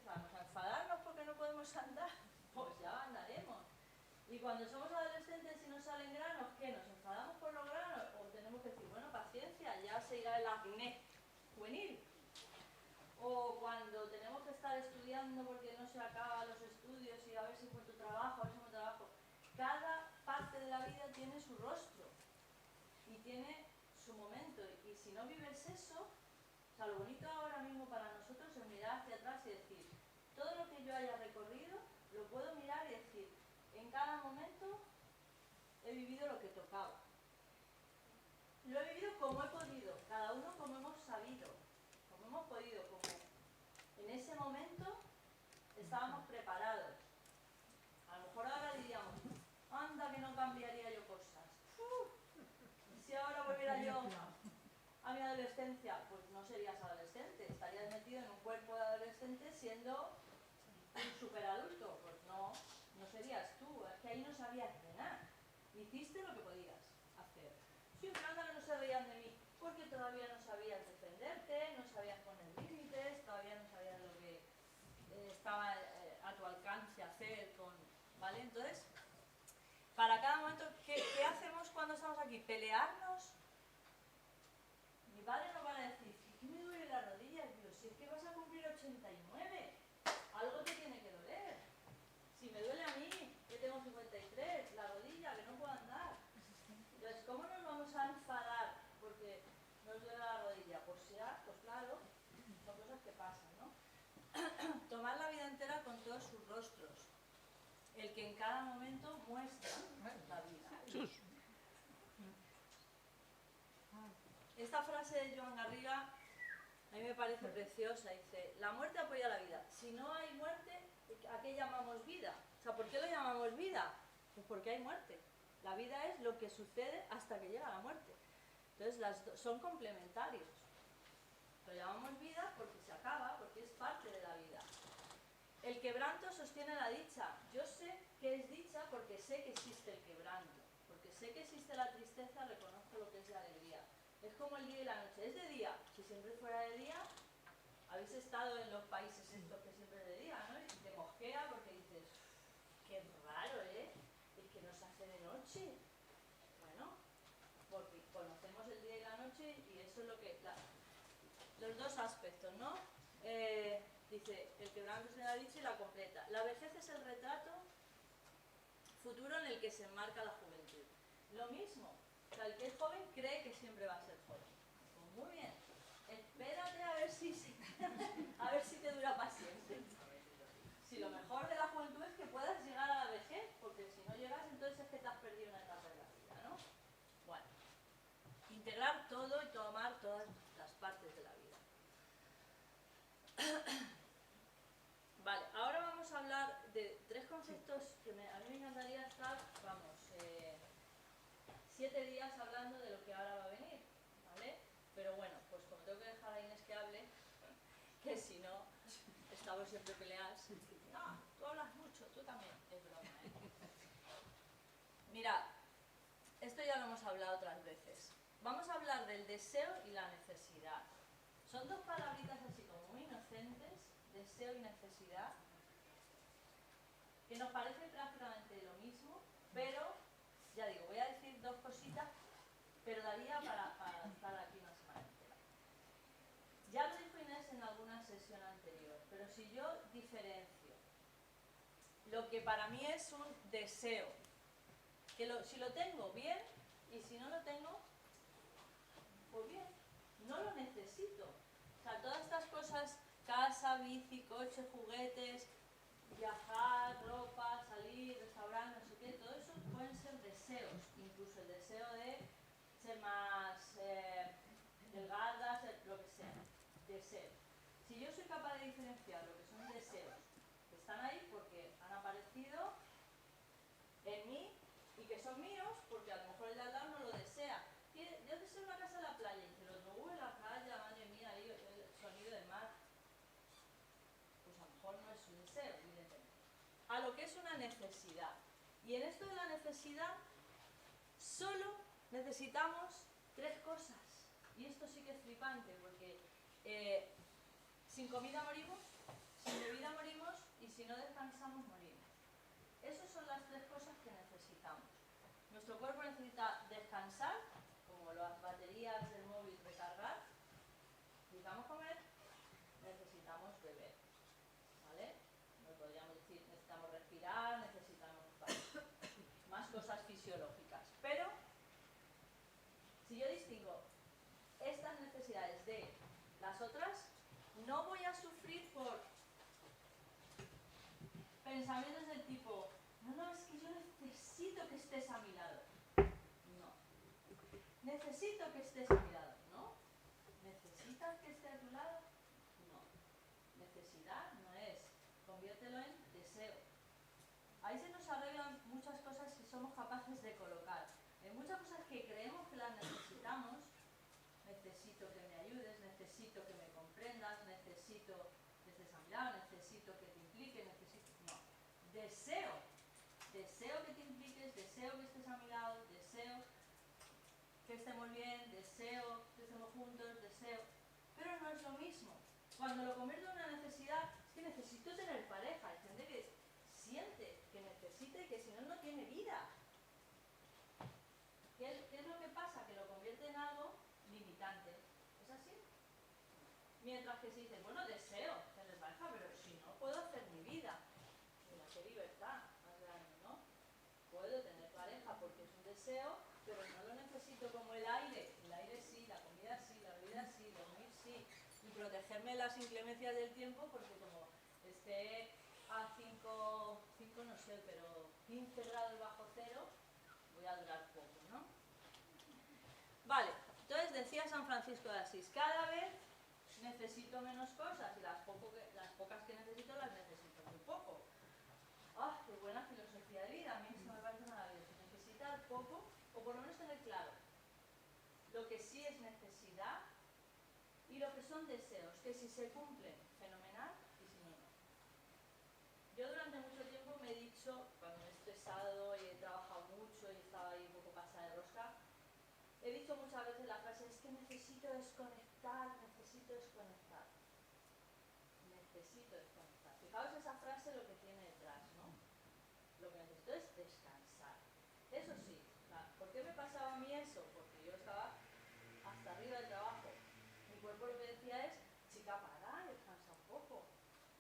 empezamos? ¿A enfadarnos porque no podemos andar? Pues ya andaremos. Y cuando somos adolescentes y nos salen granos, ¿qué? ¿Nos enfadamos por los granos? ¿O tenemos que decir, bueno, paciencia, ya se irá el acné juvenil? O cuando tenemos que estar estudiando porque no se acaban los estudios y a ver si encuentro trabajo, a ver si encuentro trabajo. Cada parte de la vida tiene su rostro y tiene su momento. Y si no vives eso, o sea, lo bonito ahora mismo para nosotros es mirar hacia atrás y decir, todo lo que yo haya recorrido, lo puedo mirar y decir, en cada momento he vivido lo que tocaba. Lo he vivido como he podido, cada uno como hemos sabido, como hemos podido, como en ese momento estábamos preparados. A lo mejor ahora diríamos, anda que no cambiaría yo cosas. Si ahora volviera yo a mi adolescencia, pues no serías adolescente, estarías metido en un cuerpo de adolescente siendo un superadulto. Pues no serías tú, es que ahí no sabías frenar. Hiciste lo que podías hacer. Siempre anda que no se reían de mí, porque todavía no sabías defenderte, no sabías poner límites, todavía no sabías lo que estaba a tu alcance hacer con... ¿Vale? Entonces, para cada momento, ¿qué hacemos cuando estamos aquí? ¿Pelearnos? Mi padre no va a decir, ¿qué me duele la rodilla? Digo, si es que vas a cumplir 89, algo te tiene que doler. Si me duele a mí, que tengo 53, la rodilla, que no puedo andar. Entonces, ¿cómo nos vamos a enfadar porque nos duele la rodilla? Pues ya, pues claro, son cosas que pasan, ¿no? Tomar la vida entera con todos sus rostros. El que en cada momento muestra la vida. Esta frase de Joan Garriga a mí me parece preciosa. Dice, la muerte apoya la vida. Si no hay muerte, ¿a qué llamamos vida? O sea, ¿por qué lo llamamos vida? Pues porque hay muerte. La vida es lo que sucede hasta que llega la muerte. Entonces, son complementarios. Lo llamamos vida porque se acaba, porque es parte de la vida. El quebranto sostiene la dicha. Yo sé que es dicha porque sé que existe el quebranto. Porque sé que existe la tristeza, reconozco lo que es la alegría. Es como el día y la noche. Es de día. Si siempre fuera de día, habéis estado en los países estos que siempre es de día, ¿no? Y te mosquea porque dices, qué raro, ¿eh? Es que nos hace de noche. Bueno, porque conocemos el día y la noche y eso es lo que... los dos aspectos, ¿no? Dice, el quebranto es la dicha y la completa. La vejez es el retrato futuro en el que se enmarca la juventud. Lo mismo, o sea, el que es joven cree que siempre va a ser joven. Pues muy bien, espérate a ver si te dura paciencia. Si lo mejor de la juventud es que puedas llegar a la vejez, porque si no llegas entonces es que te has perdido una etapa de la vida, ¿no? Bueno, integrar todo y tomar todas las partes de la vida. Vale, ahora vamos a hablar de tres conceptos que a mí me encantaría estar, 7 días hablando de lo que ahora va a venir, ¿vale? Pero bueno, pues como tengo que dejar a Inés que hable, que si no, estamos siempre peleadas. No, tú hablas mucho, tú también. Es broma, ¿eh? Mirad, esto ya lo hemos hablado otras veces. Vamos a hablar del deseo y la necesidad. Son dos palabritas así como muy inocentes, deseo y necesidad, que nos parecen prácticamente lo mismo, pero, ya digo, voy a decir dos cositas, pero daría para estar aquí una semana entera. Ya lo dijo Inés en alguna sesión anterior, pero si yo diferencio lo que para mí es un deseo, que si lo tengo, bien, y si no lo tengo, pues bien, no lo necesito. O sea, todas estas cosas, casa, bici, coche, juguetes, viajar, ropa, salir, restaurar, no sé qué, todo eso pueden ser deseos, incluso el deseo de ser más delgadas, lo que sea, deseos. Si yo soy capaz de diferenciar lo que son deseos, que están ahí porque han aparecido en mí y que son míos, porque a lo mejor el de al lado no lo desea. Yo deseo una casa en la playa, y dice, los en la playa, madre mía, ahí el sonido del mar. Pues a lo mejor no es su deseo, evidentemente. A lo que es una necesidad. Y en esto de la necesidad, solo necesitamos 3 cosas. Y esto sí que es flipante, porque sin comida morimos, sin bebida si no descansamos morimos. Esas son las tres cosas que necesitamos. Nuestro cuerpo necesita descansar, como las baterías del móvil recargar, necesitamos comer, necesitamos beber, ¿vale? No podríamos decir necesitamos respirar, necesitamos más cosas fisiológicas. Pero si yo distingo estas necesidades de las otras, no voy a sufrir por pensamientos del tipo, no, es que yo necesito que estés a mi lado. No. Necesito que estés a mi lado, ¿no? ¿Necesitas que esté a tu lado? No. Necesidad no es. Conviértelo en deseo. Ahí se nos arreglan muchas cosas que somos capaces de colocar. Hay muchas cosas que creemos que las necesitamos. Necesito que me ayudes, necesito que me comprendas, necesito que estés a mi lado, necesito que te impliques, necesito... No. Deseo. Deseo que te impliques, deseo que estés a mi lado, deseo que estemos bien, deseo que estemos juntos, deseo... Pero no es lo mismo. Cuando lo convierto en una necesidad, es que necesito tener pareja. Hay gente que siente que necesita y que si no, no tiene vida. ¿Qué es lo que pasa? Que lo convierte en algo limitante. ¿Es así? Mientras que si dices, bueno, deseo tener pareja, pero si no, puedo hacer mi vida. Mira, qué libertad más grande, ¿no? Puedo tener pareja porque es un deseo, pero no lo necesito como el aire. El aire sí, la comida sí, la bebida sí, dormir sí. Y protegerme de las inclemencias del tiempo porque como esté a 5 no sé, pero 15 grados bajo cero, voy a durar poco, ¿no? Vale, entonces decía San Francisco de Asís, cada vez necesito menos cosas y las pocas que necesito las necesito muy poco. ¡Ah, qué buena filosofía de vida! A mí esto me parece maravilloso. Necesitar poco, o por lo menos tener claro lo que sí es necesidad y lo que son deseos, que si se cumplen, fenomenal, y si no, no. Yo durante mucho tiempo me he dicho, cuando me he estresado y he trabajado mucho y estaba ahí un poco pasada de rosca, he dicho muchas veces la frase, es que necesito desconectar, necesito desconectar. Necesito desconectar. Fijaos esa frase lo que tiene detrás, ¿no? Lo que necesito es descansar. Eso sí, ¿por qué me pasaba a mí eso? Porque yo estaba hasta arriba del trabajo. Mi cuerpo lo que decía es, chica, para, descansa un poco.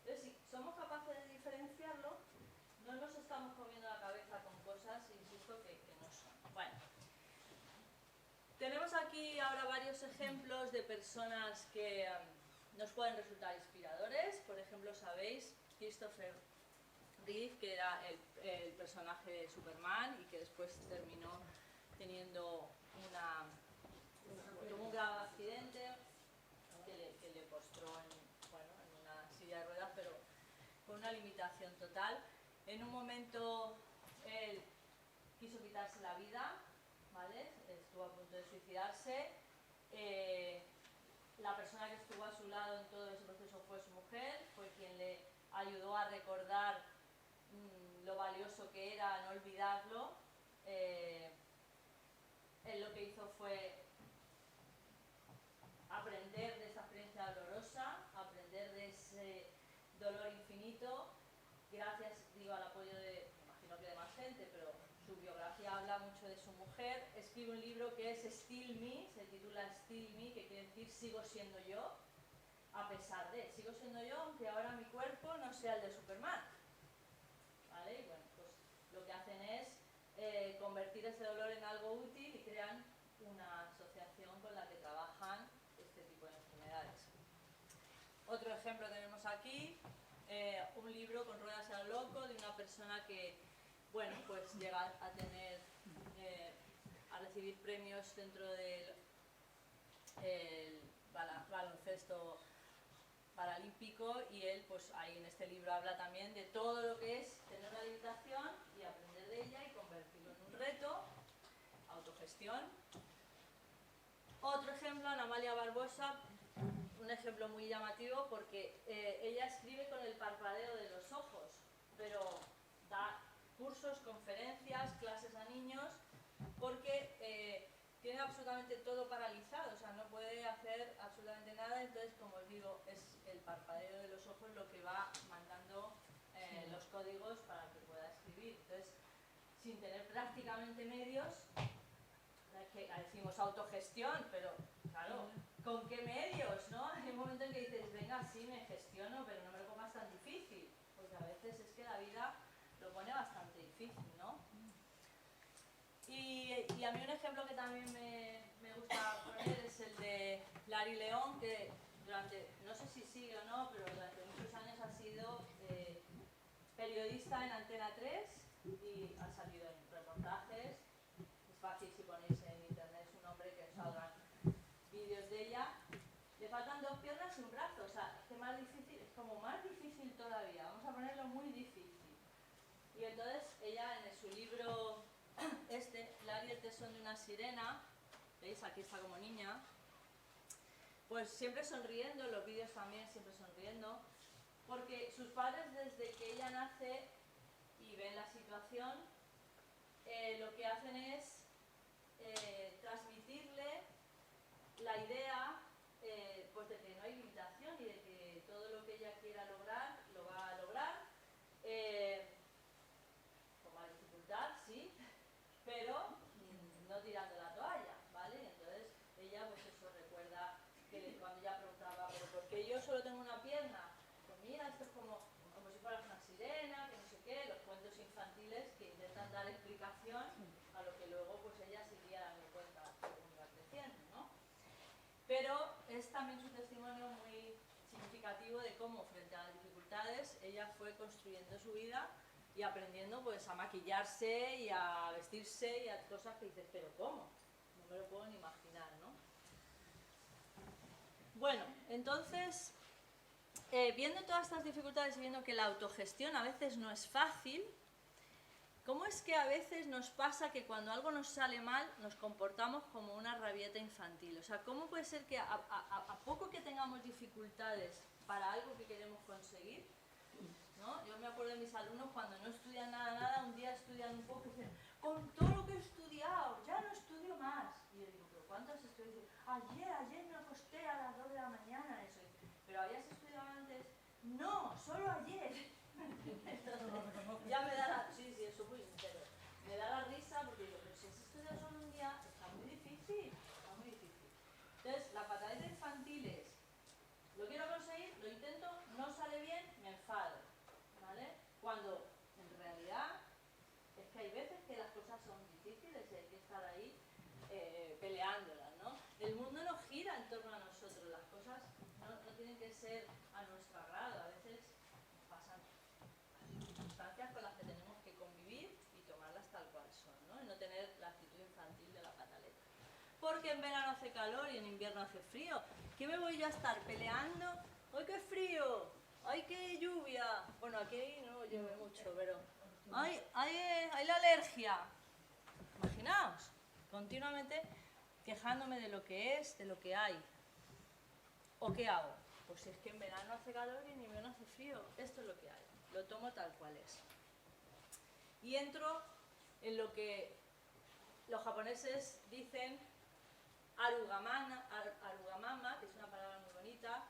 Entonces, si somos capaces de diferenciarlo, no nos estamos comiendo la cabeza con cosas, insisto, que no son. Bueno, tenemos aquí ahora varios ejemplos de personas que nos pueden resultar inspiradores. Por ejemplo, sabéis, Christopher Reeve, que era el personaje de Superman y que después terminó teniendo tuvo un grave accidente que le postró en una silla de ruedas, pero con una limitación total. En un momento él quiso quitarse la vida, ¿vale? Estuvo a punto de suicidarse. La persona que estuvo a su lado en todo ese proceso fue su mujer, fue quien le ayudó a recordar lo valioso que era, no olvidarlo. Él lo que hizo fue aprender de esa experiencia dolorosa, aprender de ese dolor infinito, gracias, digo, al apoyo de, me imagino que de más gente, pero su biografía habla mucho de su mujer. Escribe un libro que es Still Me, se titula Still Me, que quiere decir sigo siendo yo, a pesar de, sigo siendo yo, aunque ahora mi cuerpo no sea el de Superman. ¿Vale? Y bueno, pues lo que hacen es convertir ese dolor en algo útil y crean una asociación con la que trabajan este tipo de enfermedades. Otro ejemplo tenemos aquí, un libro con ruedas al loco de una persona que, bueno, pues llega a tener, a recibir premios dentro del baloncesto paralímpico, y él, pues ahí en este libro habla también de todo lo que es tener una limitación y aprender de ella y convertirlo en un reto, autogestión. Otro ejemplo, Ana Amalia Barbosa, un ejemplo muy llamativo porque ella escribe con el parpadeo de los ojos, pero da cursos, conferencias, clases a niños, porque tiene absolutamente todo paralizado, o sea, no puede hacer absolutamente nada. Entonces, como os digo, es el parpadeo de los ojos lo que va mandando sin tener prácticamente medios, que decimos autogestión, pero claro, ¿con qué medios, no? Hay un momento en que dices, venga, sí, me gestiono, pero no me lo pongas tan difícil, porque a veces es que la vida lo pone bastante difícil, ¿no? Y a mí un ejemplo que también me gusta poner es el de Lari León, que durante, no sé si sigue o no, pero durante muchos años ha sido periodista en Antena 3 y ha salido en reportajes. Es fácil si ponéis en internet su nombre que os salgan vídeos de ella. Le faltan 2 piernas y un brazo, o sea, es que más difícil, es como más difícil todavía, vamos a ponerlo muy difícil. Y entonces ella en su libro Lari, el tesón de una sirena, ¿veis? Aquí está como niña, pues siempre sonriendo, los vídeos también siempre sonriendo, porque sus padres desde que ella nace y ven la situación, lo que hacen es transmitirle la idea pues de que no hay limitación y de que todo lo que ella quiera lograr, lo va a lograr, con más dificultad, sí, pero no tirando la toalla, ¿vale? Entonces ella pues eso recuerda que cuando ella preguntaba, ¿pero por qué yo solo tengo una pierna? Pues mira, esto es como si fueras una sirena, que no sé qué, los cuentos infantiles que intentan dar explicación a lo que luego pues ella se iría dando cuenta según iba creciendo, ¿no? Pero es también su testimonio muy significativo de cómo frente a las dificultades ella fue construyendo su vida y aprendiendo pues a maquillarse y a vestirse y a cosas que dices, pero ¿cómo? No me lo puedo ni imaginar, ¿no? Bueno, entonces, viendo todas estas dificultades y viendo que la autogestión a veces no es fácil, ¿cómo es que a veces nos pasa que cuando algo nos sale mal nos comportamos como una rabieta infantil? O sea, ¿cómo puede ser que a poco que tengamos dificultades para algo que queremos conseguir, ¿no? Yo me acuerdo de mis alumnos cuando no estudian nada, un día estudian un poco y dicen, con todo lo que he estudiado, ya no estudio más. Y yo digo, ¿pero cuánto has estudiado? Y dice, ayer me acosté a las 2 de la mañana, eso. ¿Pero habías estudiado antes? No, solo ayer. Entonces, ya me da la... Sí, eso es muy sincero. Me da la risa porque digo, pero si has estudiado solo un día, está muy difícil, está muy difícil. Entonces, la pataleta infantil es, lo quiero conseguir, lo intento, no sale bien, me enfado, ¿vale? Cuando en realidad es que hay veces que las cosas son difíciles y hay que estar ahí peleándolas, ¿no? El mundo no gira en torno a nosotros, las cosas no tienen que ser a nuestro agrado, a veces pasan circunstancias con las que tenemos que convivir y tomarlas tal cual son, ¿no? Y no tener la actitud infantil de la pataleta. Porque en verano hace calor y en invierno hace frío. ¿Qué me voy yo a estar peleando? ¡Ay, qué frío! ¡Ay, qué lluvia! Bueno, aquí no llueve mucho, pero... ¡Ay, hay la alergia! Imaginaos, continuamente quejándome de lo que es, de lo que hay. ¿O qué hago? Pues si es que en verano hace calor y en invierno hace frío. Esto es lo que hay. Lo tomo tal cual es. Y entro en lo que los japoneses dicen arugamama, que es una palabra muy bonita,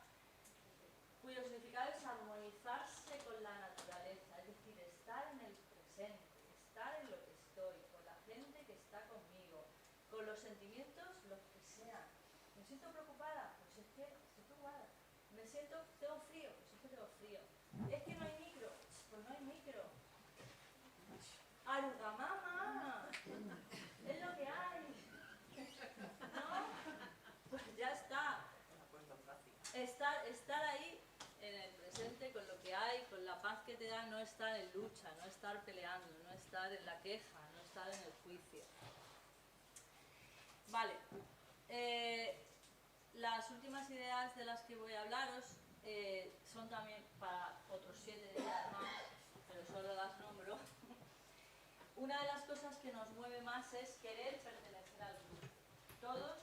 cuyo significado es armonizarse con la naturaleza, es decir, estar en el presente, estar en lo que estoy, con la gente que está conmigo, con los sentimientos, los que sean. ¿Me siento preocupada? Pues es que estoy preocupada. ¿Me siento, tengo frío? Pues es que tengo frío. ¿Es que no hay micro? Pues no hay micro. Arugamama, es lo que hay. ¿No? Pues ya está. Estar ahí en el presente con lo que hay, con la paz que te da, no estar en lucha, no estar peleando, no estar en la queja, no estar en el juicio. Vale. Las últimas ideas de las que voy a hablaros son también para otros 7 días más, pero solo las nombro. Una de las cosas que nos mueve más es querer pertenecer al grupo. Todos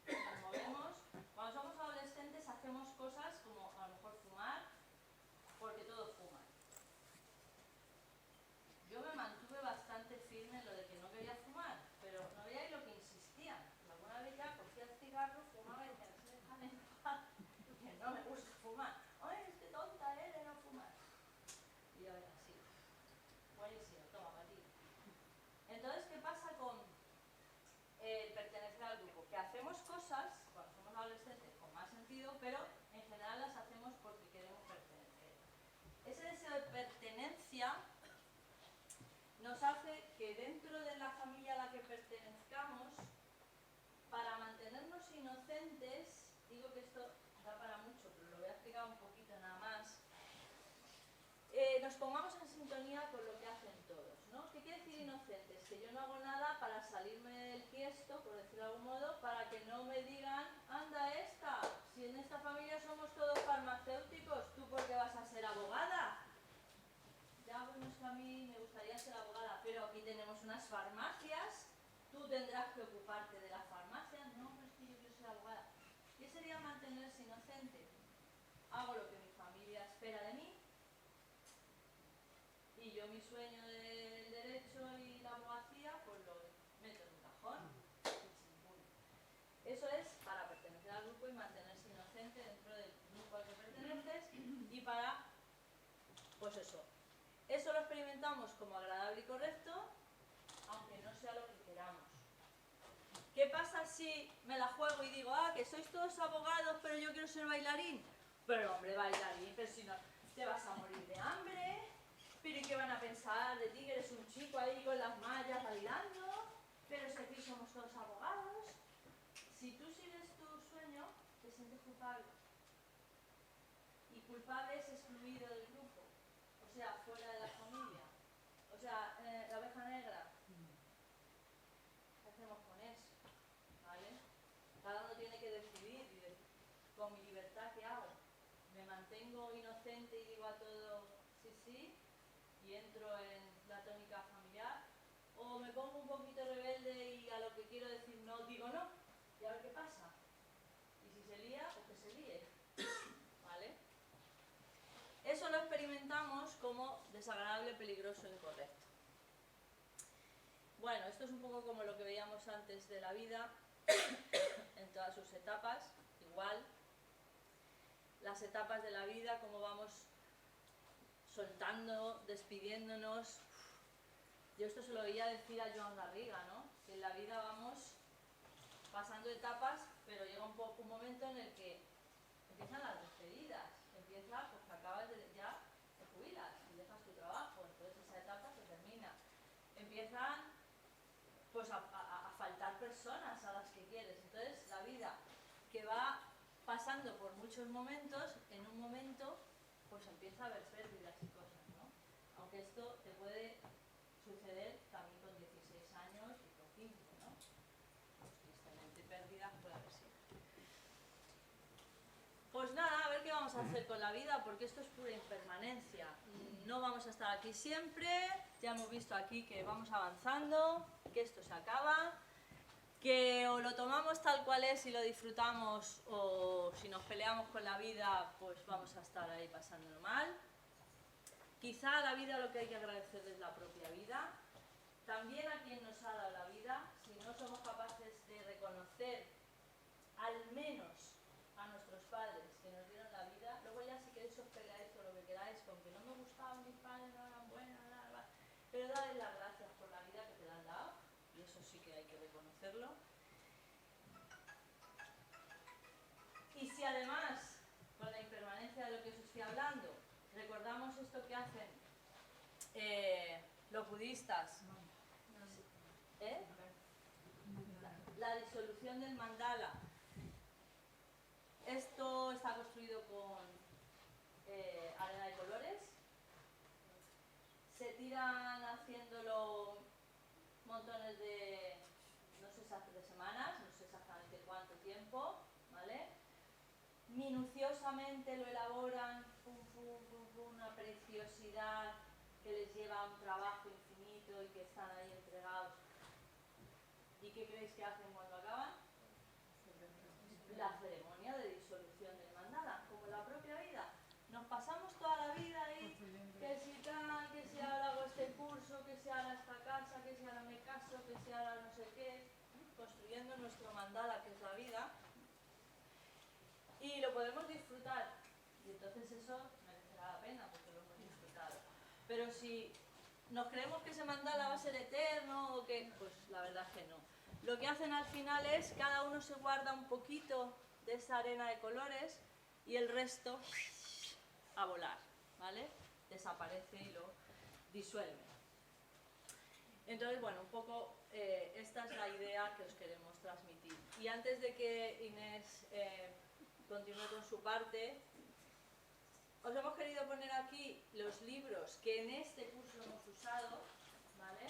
nos movemos. Cuando somos adolescentes hacemos cosas como a lo mejor fumar, porque todos fuman. Yo me mantuve bastante firme en lo de que no quería fumar, pero no veíais lo que insistían. Alguna vez ya cogía el cigarro, fumaba y decía, no se dejan en paz, que no me gusta fumar. ¡Ay, es que tonta eres de no fumar! Y yo era así. Buenísimo, toma, para ti. nos hace que dentro de la familia a la que pertenezcamos, para mantenernos inocentes, digo que esto da para mucho, pero lo voy a explicar un poquito nada más, nos pongamos en sintonía con lo que hacen todos, ¿no? ¿Qué quiere decir inocentes? Que yo no hago nada para salirme del tiesto, por decirlo de algún modo, para que no me digan, anda esta, si en esta familia somos todos farmacéuticos, ¿tú por qué vas a ser abogada? Ya, bueno, es que a mí me gustaría ser abogada, pero aquí tenemos unas farmacias, tú tendrás que ocuparte de las farmacias, no, pero es que yo quiero ser abogada. ¿Qué sería mantenerse inocente? Hago lo que mi familia espera de mí, y yo mi sueño del derecho y la abogacía, pues lo meto en un cajón. Eso es para pertenecer al grupo y mantenerse inocente dentro del grupo al que perteneces y para, pues eso. Eso lo experimentamos como agradable y correcto, aunque no sea lo que queramos. ¿Qué pasa si me la juego y digo, ah, que sois todos abogados, pero yo quiero ser bailarín? Pero hombre, bailarín, pero si no, te vas a morir de hambre. ¿Pero y qué van a pensar de ti, que eres un chico ahí con las mallas bailando? Pero si aquí somos todos abogados. Si tú sigues tu sueño, te sientes culpable. Y culpable es excluido del grupo. O sea, fuera de la familia. O sea, la oveja negra. ¿Qué hacemos con eso? ¿Vale? Cada uno tiene que decidir. Con mi libertad, ¿qué hago? ¿Me mantengo inocente y digo a todo sí, sí? Y entro en la tónica familiar, o me pongo un poquito rebelde y a lo que quiero decir no, digo no, y a ver qué pasa. Y si se lía, pues que se líe. ¿Vale? Eso lo experimentamos como desagradable, peligroso, incorrecto. Bueno, esto es un poco como lo que veíamos antes de la vida, en todas sus etapas, igual. Las etapas de la vida, cómo vamos soltando, despidiéndonos. Yo esto se lo oía decir a Joan Garriga, ¿no? Que en la vida vamos pasando etapas, pero llega un momento en el que empiezan las despedidas. Empieza, pues que acabas ya te jubilas y dejas tu trabajo, entonces esa etapa se termina. Empiezan pues a faltar personas a las que quieres. Entonces la vida que va pasando por muchos momentos, en un momento pues empieza a haber pérdidas y cosas, ¿no? Aunque esto te puede suceder también con 16 años y con 15, ¿no? Pues tristemente pérdidas puede haber sido. Pues nada, a ver qué vamos a hacer con la vida, porque esto es pura impermanencia. No vamos a estar aquí siempre, ya hemos visto aquí que vamos avanzando, que esto se acaba, que o lo tomamos tal cual es y lo disfrutamos, o si nos peleamos con la vida, pues vamos a estar ahí pasándolo mal. Quizá a la vida lo que hay que agradecerle es la propia vida. También a quien nos ha dado la vida, si no somos capaces de reconocer al menos a nuestros padres que nos dieron la vida, luego ya si queréis os peleáis o lo que queráis, con que no me gustaban mis padres, no eran buenos, nada, pero dale las gracias por la vida que te la han dado, y eso sí que hay que reconocerlo. Y si además, con la impermanencia de lo que os estoy hablando, recordamos esto que hacen los budistas, la disolución del mandala. Esto está construido con arena de colores. Se tiran haciéndolo montones de, no sé exactamente, de semanas, no sé exactamente cuánto tiempo, ¿vale? Minuciosamente lo elaboran, una preciosidad que les lleva a un trabajo infinito y que están ahí entregados. ¿Y qué creéis que hacen cuando acaban? La ceremonia de disolución del mandala, como la propia vida. Nos pasamos toda la vida ahí, que si tal, que si ahora hago este curso, que si ahora esta casa, que si ahora me caso, que si ahora no sé qué, construyendo nuestro mandala, que es la vida. Y lo podemos disfrutar, y entonces eso merecerá la pena porque lo hemos disfrutado. Pero si nos creemos que ese mandala va a ser eterno o que, pues la verdad es que no. Lo que hacen al final es, cada uno se guarda un poquito de esa arena de colores y el resto a volar, ¿vale? Desaparece y lo disuelve. Entonces, bueno, un poco esta es la idea que os queremos transmitir. Y antes de que Inés continúe con su parte, os hemos querido poner aquí los libros que en este curso hemos usado, ¿vale?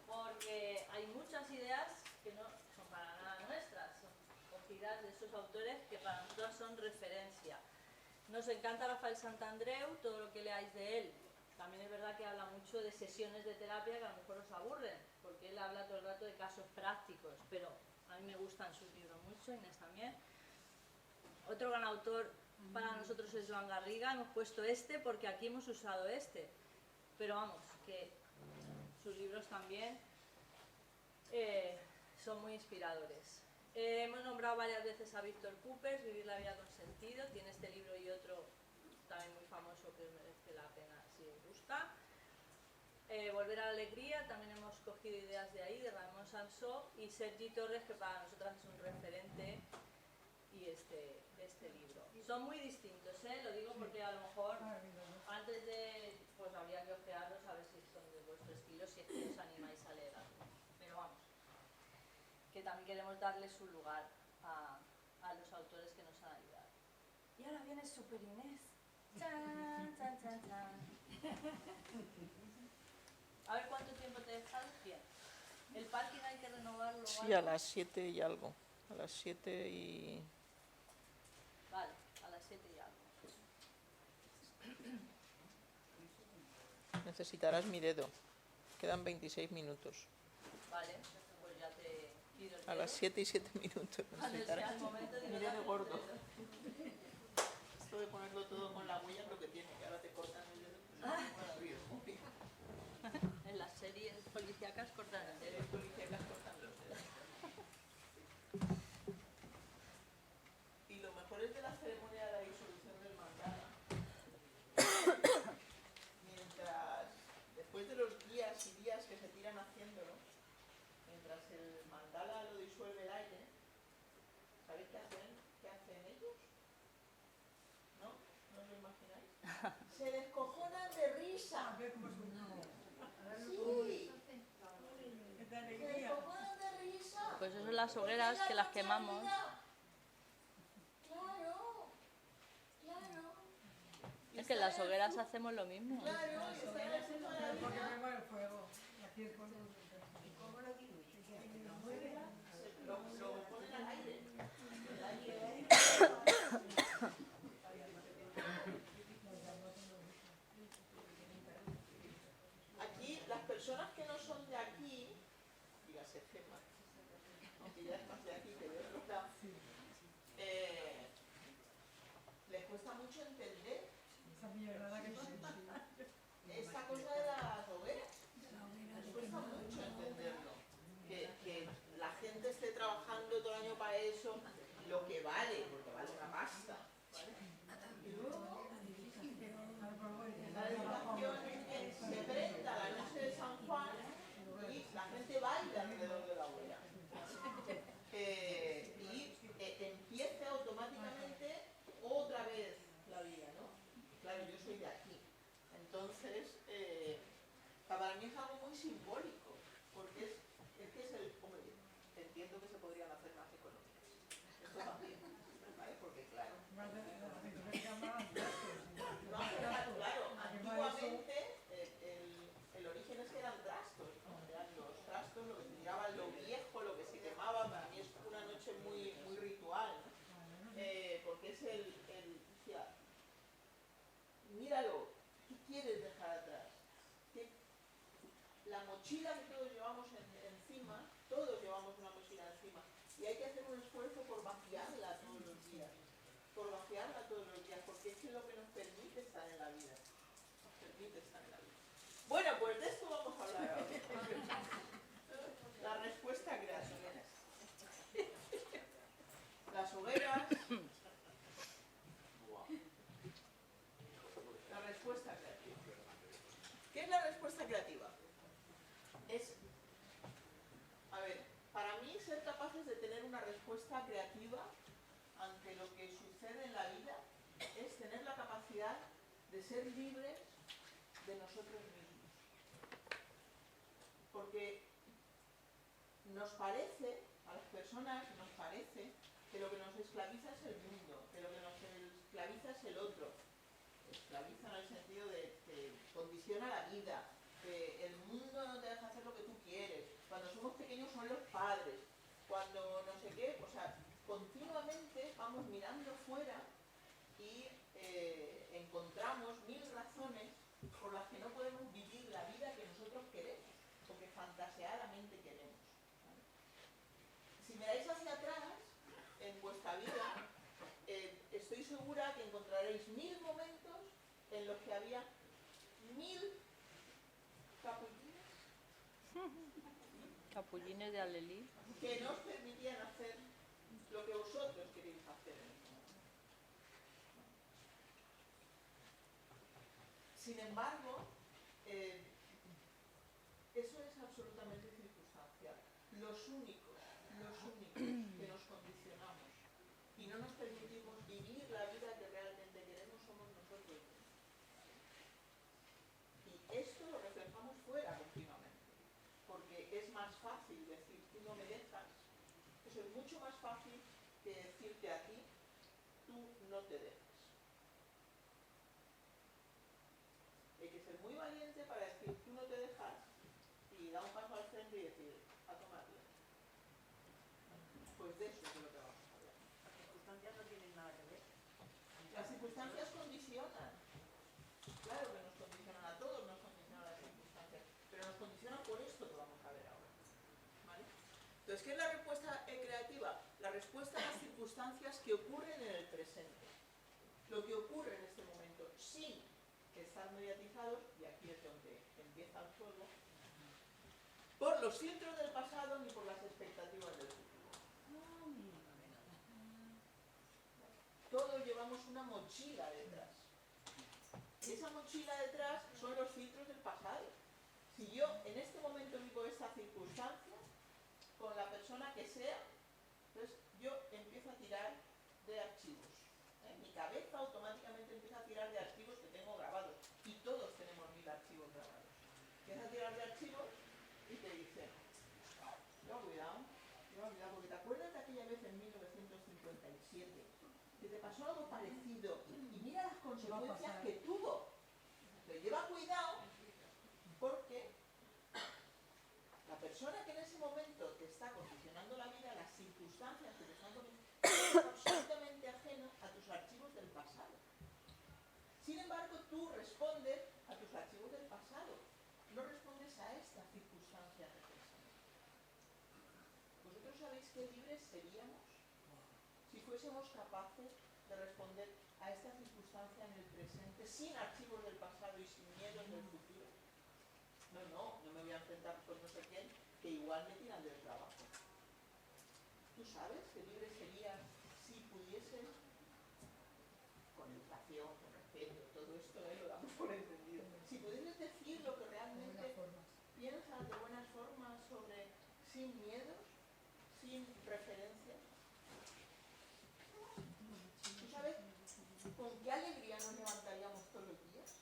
Porque hay muchas ideas que no son para nada nuestras, son cogidas de esos autores que para nosotros son referencia. Nos encanta Rafael Santandreu, todo lo que leáis de él. También es verdad que habla mucho de sesiones de terapia que a lo mejor os aburren, porque él habla todo el rato de casos prácticos, pero a mí me gustan sus libros mucho, Inés también. Otro gran autor para nosotros es Joan Garriga, hemos puesto este porque aquí hemos usado este, pero vamos, que sus libros también son muy inspiradores. Hemos nombrado varias veces a Víctor Coopers, Vivir la vida con sentido, tiene este libro y otro también muy famoso que merece la pena si os gusta. Volver a la alegría, también hemos cogido ideas de ahí, de Ramón Sansó, y Sergi Torres, que para nosotras es un referente, y este libro. Son muy distintos, lo digo porque a lo mejor antes de, pues habría que ojearlos a ver si son de vuestro estilo, si es que os animáis a leer algo. Pero vamos, que también queremos darle su lugar a los autores que nos han ayudado. Y ahora viene Super Inés. Chan, chan, chan, chan. A ver cuánto tiempo te dejas. Bien. El parking hay que renovarlo. Sí, a las 7 y algo. A las 7 y... Vale, a las 7 y algo. Necesitarás mi dedo. Quedan 26 minutos. Vale, pues ya te pido el dedo. A las 7 y 7 minutos necesitarás mi dedo gordo. Esto de ponerlo todo con la huella es lo que tiene, que ahora te cortan el dedo. En las series policíacas cortan el dedo. Policíacas cortan los dedos. Y lo mejor es de la ceremonia de la disolución del mandala. Mientras, después de los días y días que se tiran haciéndolo, mientras el mandala lo disuelve el aire, ¿sabéis qué hacen? ¿Qué hacen ellos? ¿No? ¿No os lo imagináis? Se descojonan de risa. Sí. Se descojonan de risa. Pues eso son las hogueras que las quemamos. Claro. Es que en las hogueras hacemos lo mismo. Claro, y están haciendo la vida. Porque me el fuego. Aquí es cuando... Lo ponen al aire. Aquí, las personas que no son de aquí, dígase Gemma, aunque ya es más de aquí que de otro lado, les cuesta mucho entender Esa millonaria que esta cosa de las hogueras. Les cuesta mucho entenderlo. Que la gente esté trabajando todo el año para eso, lo que vale, porque vale una pasta. ¿Vale? Y luego, la dedicación es que se prenda la noche de San Juan y la gente baila alrededor de la hoguera. Y empiece automáticamente otra vez la vida, ¿no? Claro, yo soy de aquí. Entonces, para mí es algo muy simbólico, porque es que es el... Hombre, entiendo que se podrían hacer más económicas. Esto también, ¿vale? Porque claro... Claro, antiguamente el origen es que eran trastos, ¿no? Eran los trastos, lo que se tiraban, lo viejo, lo que se quemaba. Para mí es una noche muy, muy ritual, ¿no? Porque es decía, míralo, ¿qué quieres dejar atrás? La mochila que todos llevamos encima, todos llevamos una mochila encima, y hay que hacer un esfuerzo por vaciarla todos los días, porque es que es lo que nos permite estar en la vida. Bueno, pues de esto vamos a hablar ahora. La respuesta creativa. Las hogueras. La respuesta creativa. ¿Qué es la respuesta creativa? A ver, para mí ser capaces de tener una respuesta creativa ante lo que sucede en la vida es tener la capacidad de ser libres de nosotros mismos. ¿Por porque nos parece, a las personas nos parece, que lo que nos esclaviza es el mundo, que lo que nos esclaviza es el otro. Esclaviza en el sentido de que condiciona la vida, que el mundo no te deja hacer lo que tú quieres. Cuando somos pequeños son los padres, cuando no sé qué, o sea, continuamente vamos mirando fuera y encontramos mil razones por las que no podemos vivir la vida que nosotros queremos, o que fantaseadamente queremos, ¿vale? Si miráis hacia atrás, en vuestra vida, estoy segura que encontraréis 1000 momentos en los que había 1000 capullines de Alelí que no os permitían hacer lo que vosotros queréis hacer en este momento. Sin embargo, eso es absolutamente circunstancial. Los únicos que nos condicionamos y no nos permitimos vivir la vida que realmente queremos somos nosotros. Y esto lo reflejamos fuera continuamente, porque es más fácil decir tú no me dejas. Eso es mucho más fácil que decirte a ti tú no te dejas. Hay que ser muy valiente para decir tú no te dejas y dar un paso al frente y decir a tomar bien. Pues de eso es de lo que vamos a hablar. Las circunstancias no tienen nada que ver. Las circunstancias condicionan. Claro que nos condicionan a todos, nos condicionan las circunstancias, pero nos condicionan por esto que vamos a ver ahora, ¿vale? Entonces, ¿qué es la respuesta creativa? La respuesta a las circunstancias que ocurren en el presente. Lo que ocurre en este momento, sin estar mediatizados, y aquí es donde empieza el juego, por los filtros del pasado ni por las expectativas del futuro. Todos llevamos una mochila detrás. Y esa mochila detrás son los filtros del pasado. Si yo en este momento vivo esta circunstancia, con la persona que sea, entonces yo empiezo a tirar de archivos. Mi cabeza automáticamente empieza a tirar de archivos que tengo grabados. Y todos tenemos 1000 archivos grabados. Empieza a tirar de archivos y te dice, cuidado, porque te acuerdas de aquella vez en 1957 que te pasó algo parecido y mira las consecuencias que tuvo. Pero lleva cuidado porque la persona que en ese momento te está condicionando la vida, las circunstancias que te están condicionando, es absolutamente ajeno a tus archivos del pasado. Sin embargo, tú respondes a tus archivos del pasado, no respondes a esta circunstancia del presente. ¿Vosotros sabéis qué libres seríamos si fuésemos capaces de responder a esta circunstancia en el presente sin archivos del pasado y sin miedos del futuro? No me voy a enfrentar con no sé quién que igual me tiran del trabajo. ¿Tú sabes qué libre serías si pudieses, con educación, con respeto, todo esto lo damos por entendido, si pudieses decir lo que realmente piensas de buenas formas sobre, sin miedos, sin referencias? ¿Tú sabes con qué alegría nos levantaríamos todos los días?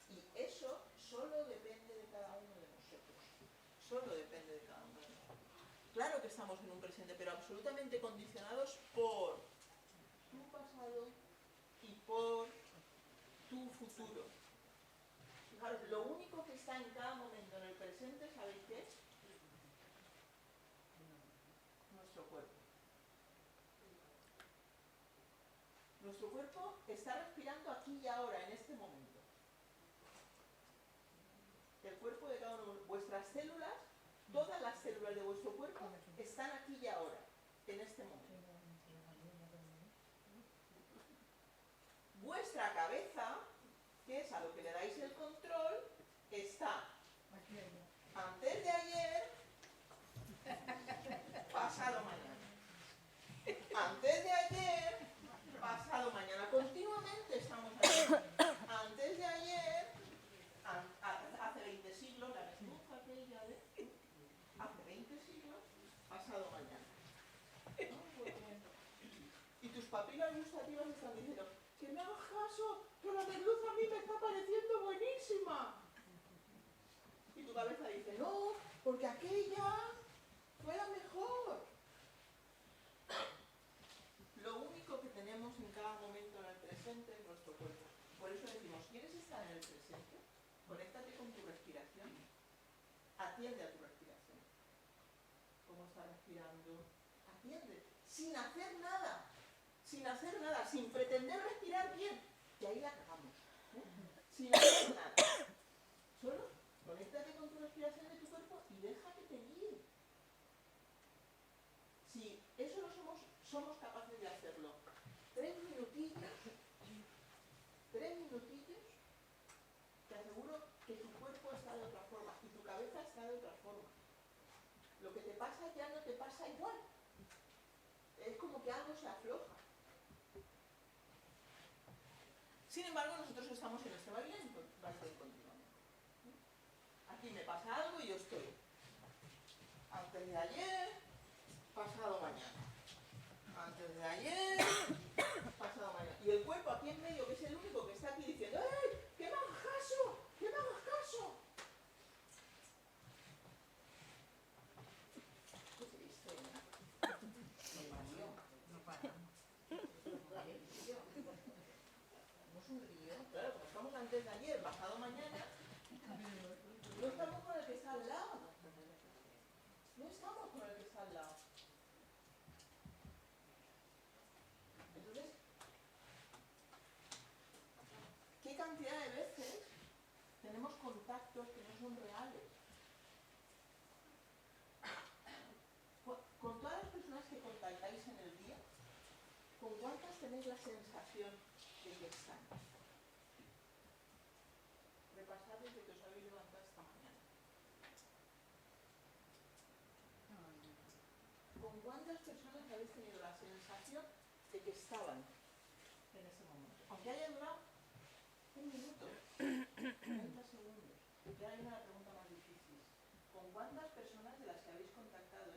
Y eso solo depende de cada uno de nosotros. Solo depende de cada uno de nosotros. Claro que estamos en un presente, pero absolutamente condicionados por tu pasado y por tu futuro. Fijaros, lo único que está en cada momento en el presente, ¿sabéis qué es? Nuestro cuerpo. Nuestro cuerpo está respirando aquí y ahora, en este momento. El cuerpo de cada uno, vuestras células, todas las células de vuestro cuerpo están aquí y ahora, en este momento. Vuestra cabeza, que es a lo que le dais el control, está antes de ayer, pasado mañana. Antes de ayer, pasado mañana. Continuamente estamos aquí. Antes de ayer, hace 20 siglos, la mestuza aquella de... Hace 20 siglos, pasado mañana. ¿No? Y tus papilas gustativas están diciendo que me hagas caso, cabeza dice, no, porque aquella fue la mejor. Lo único que tenemos en cada momento en el presente es nuestro cuerpo. Por eso decimos, ¿quieres estar en el presente? Conéctate con tu respiración. Atiende a tu respiración. ¿Cómo estás respirando? Atiende. Sin hacer nada. Sin pretender respirar bien. Y ahí la cagamos. Sin hacer nada. Solo conéctate con tu respiración de tu cuerpo y deja que te guíe. Si eso lo somos capaces de hacerlo 3 minutillos, te aseguro que tu cuerpo está de otra forma y tu cabeza está de otra forma. Lo que te pasa ya no te pasa igual. Es como que algo se afloja. Sin embargo, nosotros estamos en este baile continuamente. Aquí me pasa algo y yo estoy antes de ayer, pasado mañana. Antes de ayer, pasado mañana. Y el cuerpo aquí en medio, que es el único que está aquí diciendo ¡ey! ¡Que me hagas caso! ¡Que me hagas caso! ¿Qué triste, ¿no? Me mareó. No paramos. Tenemos un río. Claro, como estamos antes de ayer, pasado mañana, no estamos con el que está al lado. No estamos con el que está al lado. Entonces, ¿qué cantidad de veces tenemos contactos que no son reales? Con todas las personas que contactáis en el día, ¿con cuántas tenéis la sensación de que están? Repasad desde que os habéis levantado esta mañana. ¿Con cuántas personas habéis tenido la sensación de que estaban en ese momento? Aunque haya durado 1 minuto, 30 segundos. Y ahora hay una pregunta más difícil. ¿Con cuántas personas de las que habéis contactado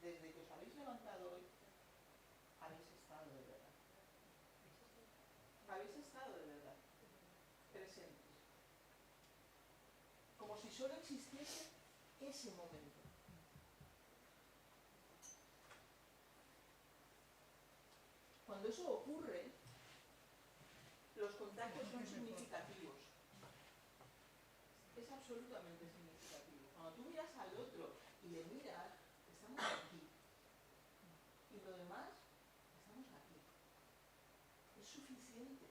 desde que os habéis levantado hoy habéis estado de verdad? Habéis estado de verdad presentes. Como si solo existiese ese momento. Cuando eso ocurre, los contactos son significativos. Es absolutamente significativo. Cuando tú miras al otro y le miras, estamos aquí. Y lo demás, estamos aquí. Es suficiente.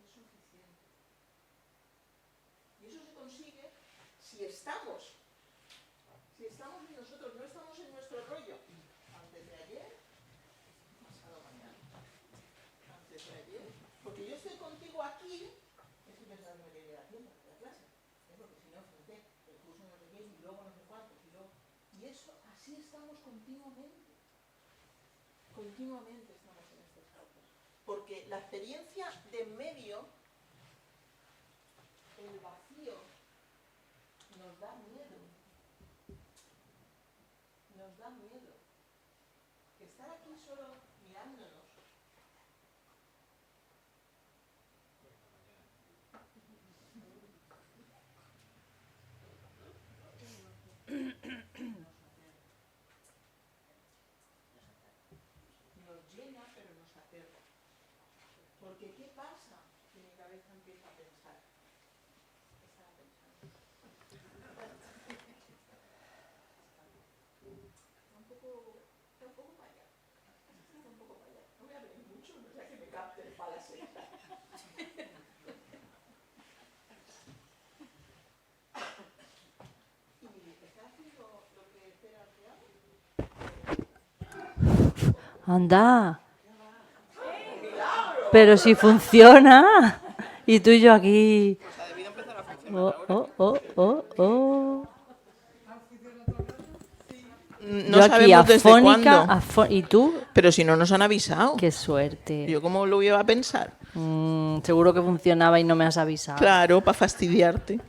Es suficiente. Y eso se consigue si estamos en nosotros, no estamos en nuestro rollo. Antes de ayer, pasado mañana. Antes de ayer. Porque yo estoy contigo aquí, estoy pensando que llegué a tiempo de la clase. Porque si no, fíjate, el curso no sé qué, y luego no sé cuántos, y eso, así estamos continuamente. Continuamente estamos en estas cosas. Porque la experiencia de en medio, el vacío, nos da miedo. Nos da miedo. Que estar aquí solo mirándonos. Nos llena, pero nos aterra. Porque ¿qué pasa? Que mi cabeza empieza a pensar. Estaba pensando. Está un poco para allá. Está un poco para allá. No voy a venir mucho, no sea que me capte el pala secta. ¿Y está haciendo lo que espera que haga? Anda. Pero si funciona. Y tú y yo aquí. Pues ha debido empezar a funcionar Oh. No Yo aquí sabemos desde afónica, cuándo. ¿y tú? Pero si no nos han avisado. Qué suerte. ¿Yo cómo lo iba a pensar? Seguro que funcionaba y no me has avisado. Claro, para fastidiarte.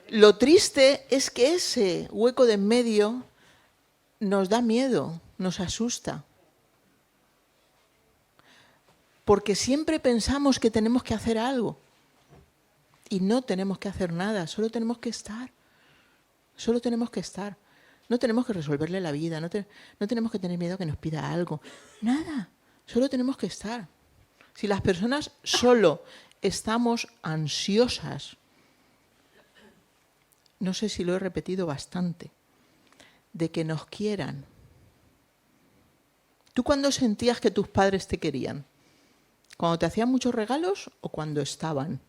Lo triste es que ese hueco de en medio nos da miedo, nos asusta. Porque siempre pensamos que tenemos que hacer algo. Y no tenemos que hacer nada, solo tenemos que estar. Solo tenemos que estar. No tenemos que resolverle la vida, no tenemos que tener miedo a que nos pida algo. Nada, solo tenemos que estar. Si las personas solo estamos ansiosas, no sé si lo he repetido bastante, de que nos quieran. ¿Tú cuándo sentías que tus padres te querían? ¿Cuando te hacían muchos regalos o cuando estaban?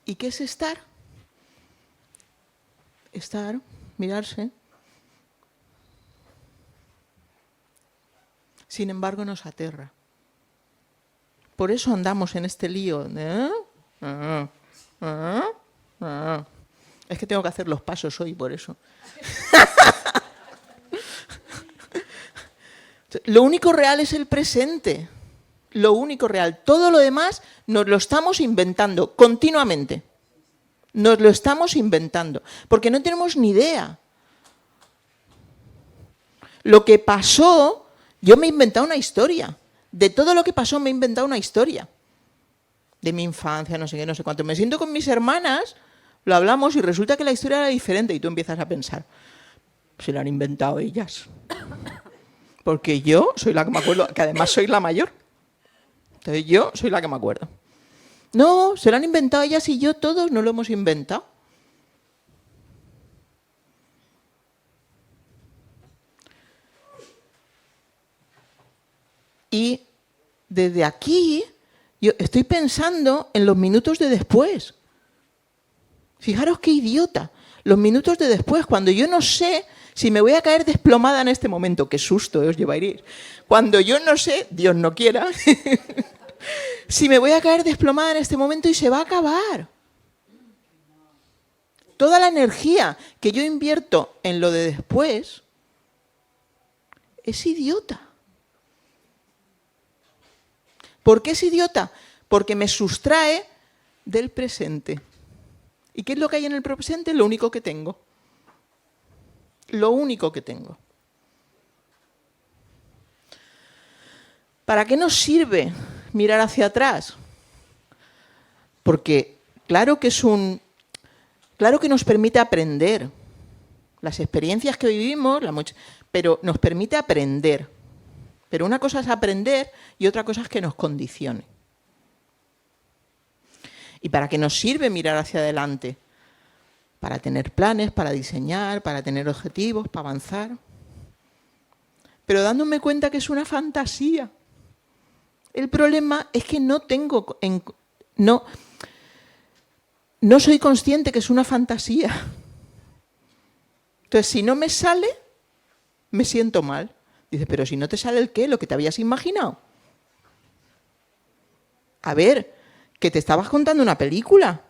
¿Y qué es estar? Estar, mirarse. Sin embargo, nos aterra. Por eso andamos en este lío de... Es que tengo que hacer los pasos hoy, por eso. Lo único real es el presente. Lo único real. Todo lo demás nos lo estamos inventando continuamente. Nos lo estamos inventando. Porque no tenemos ni idea. Lo que pasó, yo me he inventado una historia. De todo lo que pasó me he inventado una historia. De mi infancia, no sé qué, no sé cuánto. Me siento con mis hermanas, lo hablamos y resulta que la historia era diferente. Y tú empiezas a pensar, se la han inventado ellas. Porque yo soy la que me acuerdo, que además soy la mayor. Entonces yo soy la que me acuerdo. No, se lo han inventado ellas y yo todos no lo hemos inventado. Y desde aquí yo estoy pensando en los minutos de después. Fijaros qué idiota. Los minutos de después, cuando yo no sé si me voy a caer desplomada en este momento. Qué susto os llevaréis. Cuando yo no sé, Dios no quiera, si me voy a caer desplomada en este momento y se va a acabar. Toda la energía que yo invierto en lo de después es idiota. ¿Por qué es idiota? Porque me sustrae del presente. ¿Y qué es lo que hay en el presente? Lo único que tengo. Lo único que tengo. ¿Para qué nos sirve mirar hacia atrás? Porque claro que nos permite aprender. Las experiencias que vivimos, pero nos permite aprender. Pero una cosa es aprender y otra cosa es que nos condicione. ¿Y para qué nos sirve mirar hacia adelante? Para tener planes, para diseñar, para tener objetivos, para avanzar. Pero dándome cuenta que es una fantasía. El problema es que no soy consciente que es una fantasía. Entonces, si no me sale, me siento mal. Dice, pero si no te sale el qué, lo que te habías imaginado. A ver, que te estabas contando una película.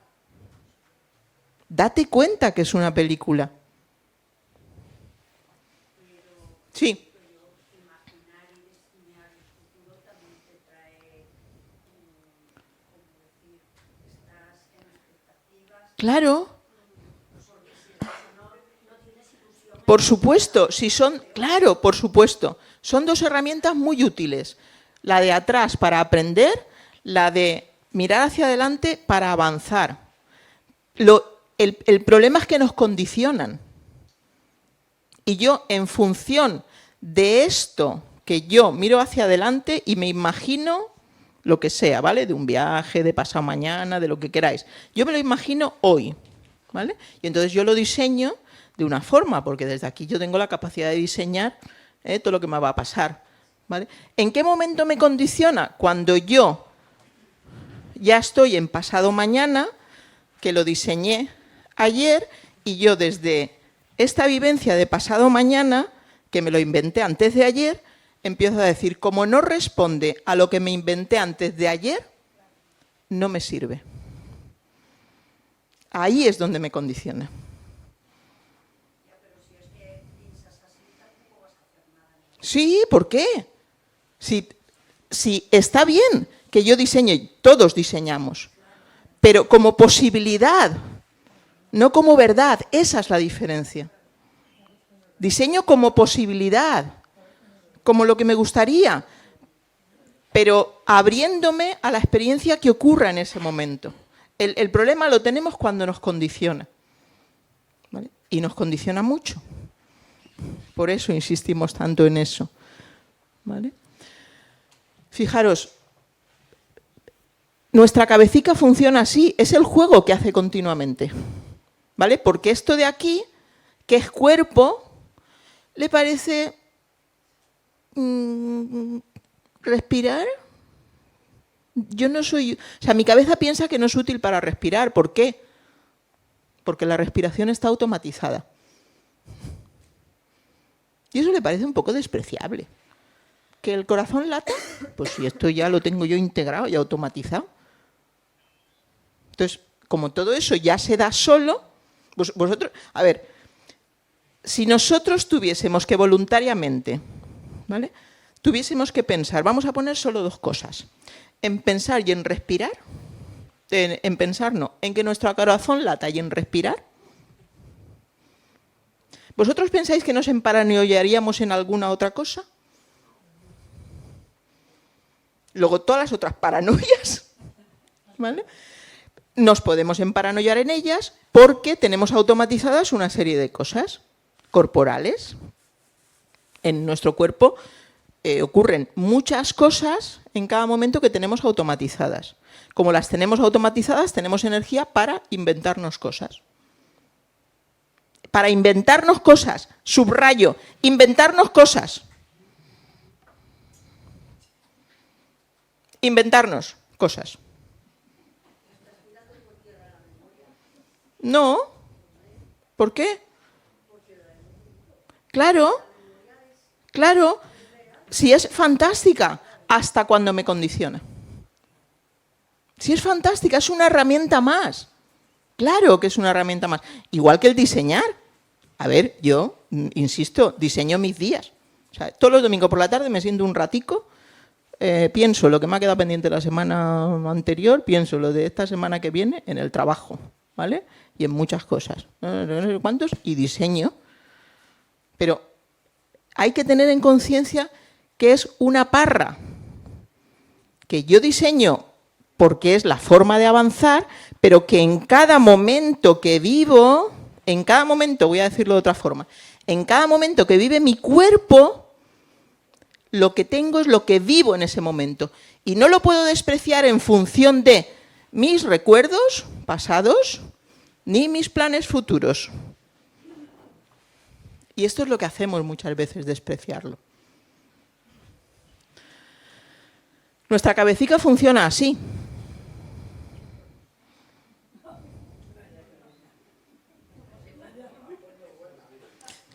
Date cuenta que es una película. Sí. Claro. Por supuesto, claro, por supuesto. Son dos herramientas muy útiles. La de atrás para aprender, la de mirar hacia adelante para avanzar. El problema es que nos condicionan. Y yo, en función de esto, que yo miro hacia adelante y me imagino lo que sea, ¿vale? De un viaje, de pasado mañana, de lo que queráis. Yo me lo imagino hoy, ¿vale? Y entonces yo lo diseño de una forma, porque desde aquí yo tengo la capacidad de diseñar todo lo que me va a pasar, ¿vale? ¿En qué momento me condiciona? Cuando yo ya estoy en pasado mañana, que lo diseñé ayer, y yo desde esta vivencia de pasado mañana, que me lo inventé antes de ayer, empiezo a decir, como no responde a lo que me inventé antes de ayer, no me sirve. Ahí es donde me condiciona. Sí, ¿por qué? Si está bien que yo diseñe, todos diseñamos, pero como posibilidad, no como verdad, esa es la diferencia. Diseño como posibilidad, como lo que me gustaría, pero abriéndome a la experiencia que ocurra en ese momento. El problema lo tenemos cuando nos condiciona, ¿vale? Y nos condiciona mucho. Por eso insistimos tanto en eso, ¿vale? Fijaros, nuestra cabecita funciona así, es el juego que hace continuamente, ¿vale? Porque esto de aquí, que es cuerpo, le parece respirar. Yo no soy... O sea, mi cabeza piensa que no es útil para respirar. ¿Por qué? Porque la respiración está automatizada. Y eso le parece un poco despreciable. ¿Que el corazón lata? Pues si esto ya lo tengo yo integrado y automatizado. Entonces, como todo eso ya se da solo, vosotros... A ver, si nosotros tuviésemos que voluntariamente, ¿vale?, tuviésemos que pensar, vamos a poner solo dos cosas, en pensar y en respirar, en pensar no, en que nuestro corazón lata y en respirar. ¿Vosotros pensáis que nos emparanoiaríamos en alguna otra cosa? Luego todas las otras paranoias, ¿vale?, nos podemos emparanoiar en ellas porque tenemos automatizadas una serie de cosas corporales. En nuestro cuerpo ocurren muchas cosas en cada momento que tenemos automatizadas. Como las tenemos automatizadas, tenemos energía para inventarnos cosas. Para inventarnos cosas, subrayo, inventarnos cosas. Inventarnos cosas. No. ¿Por qué? Claro, claro. Si es fantástica, hasta cuando me condiciona. Si es fantástica, es una herramienta más. Claro que es una herramienta más. Igual que el diseñar. A ver, yo, insisto, diseño mis días. O sea, todos los domingos por la tarde me siento un ratico, pienso lo que me ha quedado pendiente la semana anterior, pienso lo de esta semana que viene en el trabajo, ¿vale? Y en muchas cosas. No sé cuántos, y diseño. Pero hay que tener en conciencia que es una parra, que yo diseño porque es la forma de avanzar, pero que en cada momento que vivo, en cada momento, voy a decirlo de otra forma, en cada momento que vive mi cuerpo, lo que tengo es lo que vivo en ese momento. Y no lo puedo despreciar en función de mis recuerdos pasados ni mis planes futuros. Y esto es lo que hacemos muchas veces, despreciarlo. Nuestra cabecita funciona así.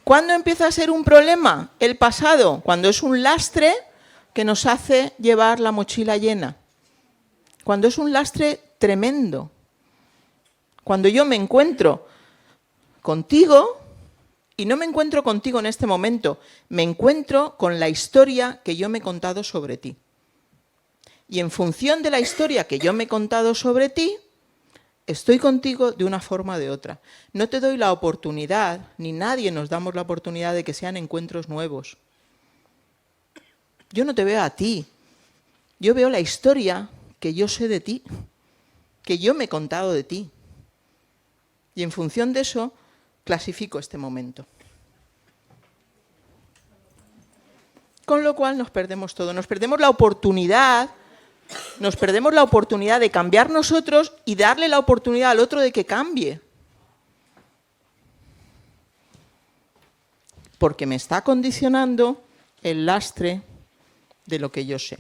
¿Cuándo empieza a ser un problema? El pasado, cuando es un lastre que nos hace llevar la mochila llena. Cuando es un lastre tremendo. Cuando yo me encuentro contigo, y no me encuentro contigo en este momento, me encuentro con la historia que yo me he contado sobre ti. Y en función de la historia que yo me he contado sobre ti, estoy contigo de una forma o de otra. No te doy la oportunidad, ni nadie nos damos la oportunidad de que sean encuentros nuevos. Yo no te veo a ti. Yo veo la historia que yo sé de ti, que yo me he contado de ti. Y en función de eso, clasifico este momento. Con lo cual nos perdemos todo. Nos perdemos la oportunidad de cambiar nosotros y darle la oportunidad al otro de que cambie. Porque me está condicionando el lastre de lo que yo sé.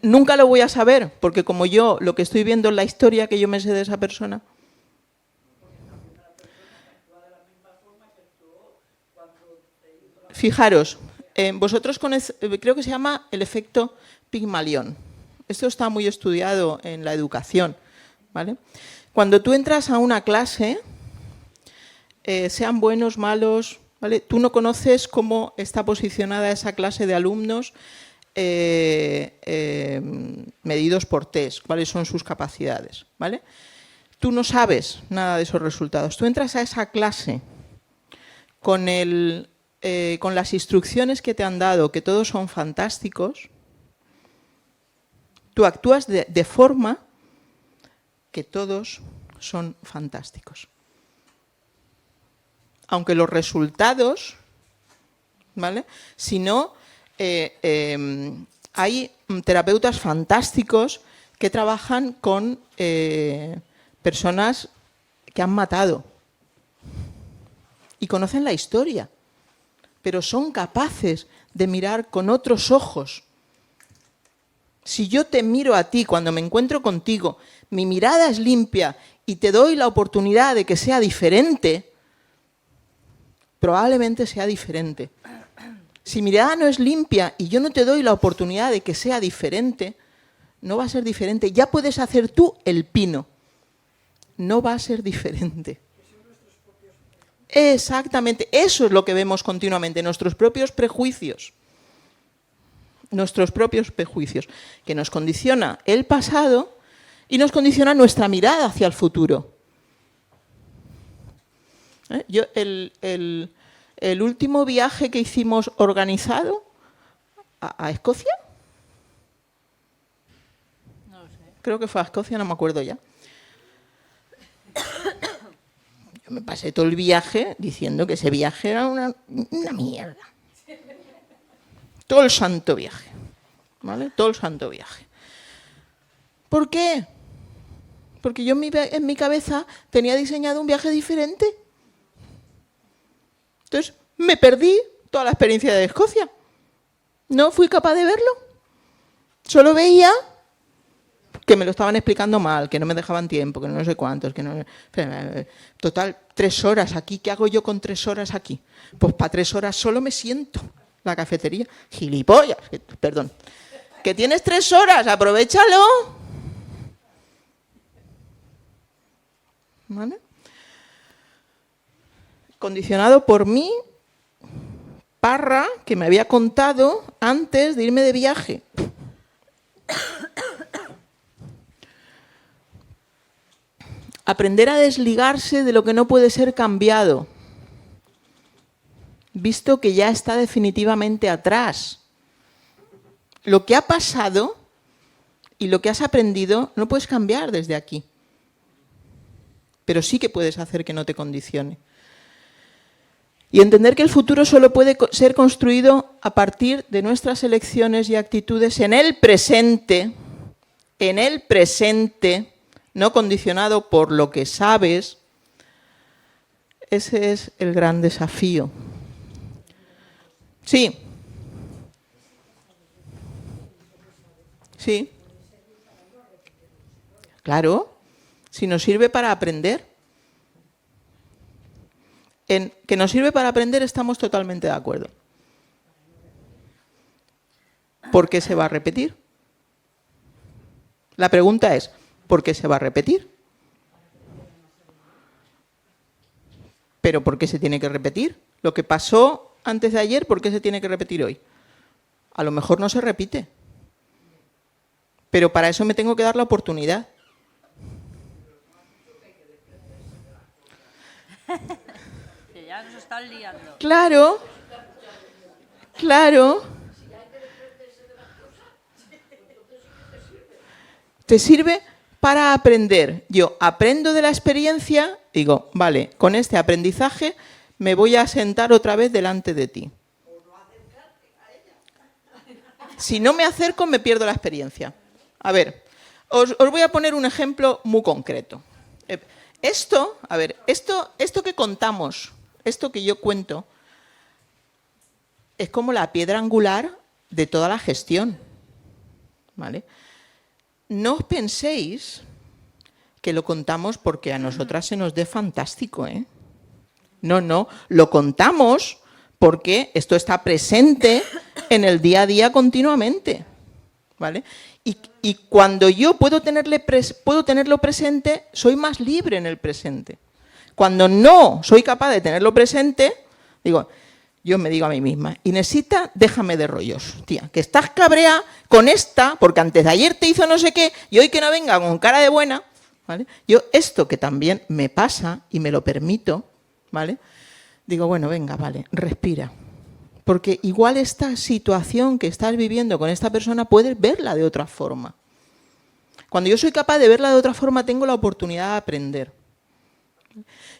Nunca lo voy a saber, porque como yo lo que estoy viendo es la historia que yo me sé de esa persona. Fijaros, vosotros creo que se llama el efecto Pigmalión. Esto está muy estudiado en la educación, ¿vale? Cuando tú entras a una clase, sean buenos, malos, ¿vale?, tú no conoces cómo está posicionada esa clase de alumnos medidos por test, cuáles son sus capacidades, ¿vale? Tú no sabes nada de esos resultados. Tú entras a esa clase con las instrucciones que te han dado, que todos son fantásticos, tú actúas de forma que todos son fantásticos. Aunque los resultados, ¿vale? Si no, hay terapeutas fantásticos que trabajan con personas que han matado y conocen la historia, pero son capaces de mirar con otros ojos. Si yo te miro a ti cuando me encuentro contigo, mi mirada es limpia y te doy la oportunidad de que sea diferente, probablemente sea diferente. Si mi mirada no es limpia y yo no te doy la oportunidad de que sea diferente, no va a ser diferente. Ya puedes hacer tú el pino. No va a ser diferente. Exactamente. Eso es lo que vemos continuamente, nuestros propios prejuicios. Nuestros propios prejuicios, que nos condiciona el pasado y nos condiciona nuestra mirada hacia el futuro. Yo, el último viaje que hicimos organizado a Escocia, No lo sé. creo que fue a Escocia, no me acuerdo ya. Yo me pasé todo el viaje diciendo que ese viaje era una mierda. Todo el santo viaje, ¿vale? Todo el santo viaje. ¿Por qué? Porque yo en mi cabeza tenía diseñado un viaje diferente. Entonces, me perdí toda la experiencia de Escocia. No fui capaz de verlo. Solo veía que me lo estaban explicando mal, que no me dejaban tiempo, que no sé cuántos, que no... Total, 3 horas aquí. ¿Qué hago yo con 3 horas aquí? Pues para 3 horas solo me siento. La cafetería. Gilipollas. Perdón. Que tienes 3 horas, aprovéchalo. ¿Vale? Condicionado por mí, Parra, que me había contado antes de irme de viaje. Aprender a desligarse de lo que no puede ser cambiado, visto que ya está definitivamente atrás. Lo que ha pasado y lo que has aprendido no puedes cambiar desde aquí, pero sí que puedes hacer que no te condicione. Y entender que el futuro solo puede ser construido a partir de nuestras elecciones y actitudes en el presente, no condicionado por lo que sabes. Ese es el gran desafío. Sí. Sí. Claro, si nos sirve para aprender. En que nos sirve para aprender estamos totalmente de acuerdo. ¿Por qué se va a repetir? La pregunta es, ¿por qué se va a repetir? ¿Pero por qué se tiene que repetir? Lo que pasó antes de ayer, ¿por qué se tiene que repetir hoy? A lo mejor no se repite. Pero para eso me tengo que dar la oportunidad. Que ya nos están liando. Claro, claro. Te sirve para aprender. Yo aprendo de la experiencia, digo, vale, con este aprendizaje me voy a sentar otra vez delante de ti. Si no me acerco, me pierdo la experiencia. A ver, os voy a poner un ejemplo muy concreto. Esto que contamos, esto que yo cuento, es como la piedra angular de toda la gestión, ¿vale? No os penséis que lo contamos porque a nosotras se nos dé fantástico, ¿eh? No, lo contamos porque esto está presente en el día a día continuamente, ¿vale? Y cuando yo puedo tenerlo presente, soy más libre en el presente. Cuando no soy capaz de tenerlo presente, yo me digo a mí misma, Inesita, déjame de rollos, tía, que estás cabreada con esta, porque antes de ayer te hizo no sé qué, y hoy que no venga con cara de buena, ¿vale? Yo esto que también me pasa, y me lo permito, ¿vale? digo, bueno, venga, vale, respira. Porque igual esta situación que estás viviendo con esta persona puedes verla de otra forma. Cuando yo soy capaz de verla de otra forma, tengo la oportunidad de aprender.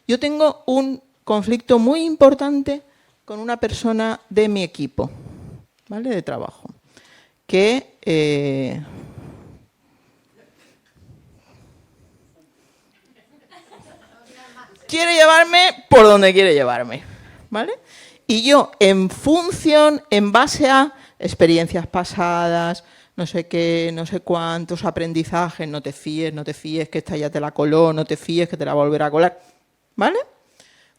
Yo tengo un conflicto muy importante con una persona de mi equipo, ¿vale? De trabajo, que quiere llevarme por donde quiere llevarme, ¿vale? Y yo, en función, en base a experiencias pasadas, no sé qué, no sé cuántos aprendizajes, no te fíes, que esta ya te la coló, no te fíes, que te la volverá a colar, ¿vale?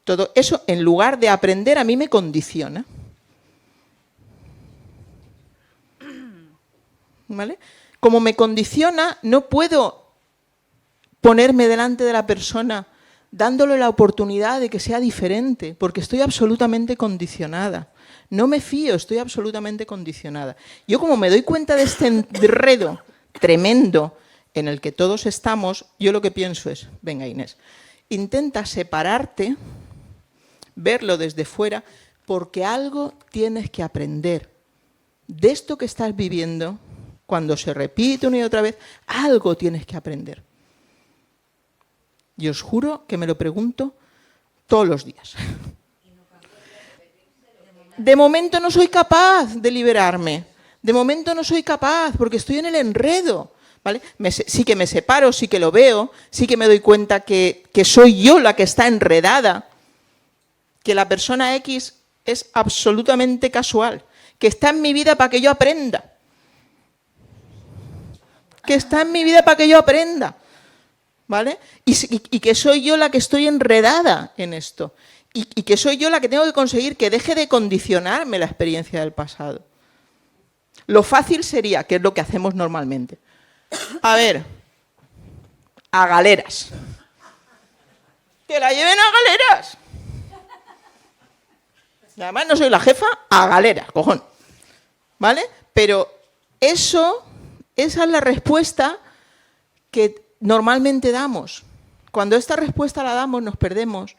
Todo eso, en lugar de aprender, a mí me condiciona. ¿Vale? Como me condiciona, no puedo ponerme delante de la persona dándole la oportunidad de que sea diferente, porque estoy absolutamente condicionada. No me fío, estoy absolutamente condicionada. Yo, como me doy cuenta de este enredo tremendo en el que todos estamos, yo lo que pienso es, venga Inés, intenta separarte, verlo desde fuera, porque algo tienes que aprender. De esto que estás viviendo, cuando se repite una y otra vez, algo tienes que aprender. Y os juro que me lo pregunto todos los días. De momento no soy capaz de liberarme. De momento no soy capaz porque estoy en el enredo. ¿Vale? Sí que me separo, sí que lo veo, sí que me doy cuenta que soy yo la que está enredada, que la persona X es absolutamente casual, que está en mi vida para que yo aprenda. Que está en mi vida para que yo aprenda. ¿Vale? Y que soy yo la que estoy enredada en esto. Y que soy yo la que tengo que conseguir que deje de condicionarme la experiencia del pasado. Lo fácil sería, que es lo que hacemos normalmente, a ver, a galeras. Que la lleven a galeras. Y además no soy la jefa, a galeras, cojón. ¿Vale? Pero esa es la respuesta que normalmente damos. Cuando esta respuesta la damos, nos perdemos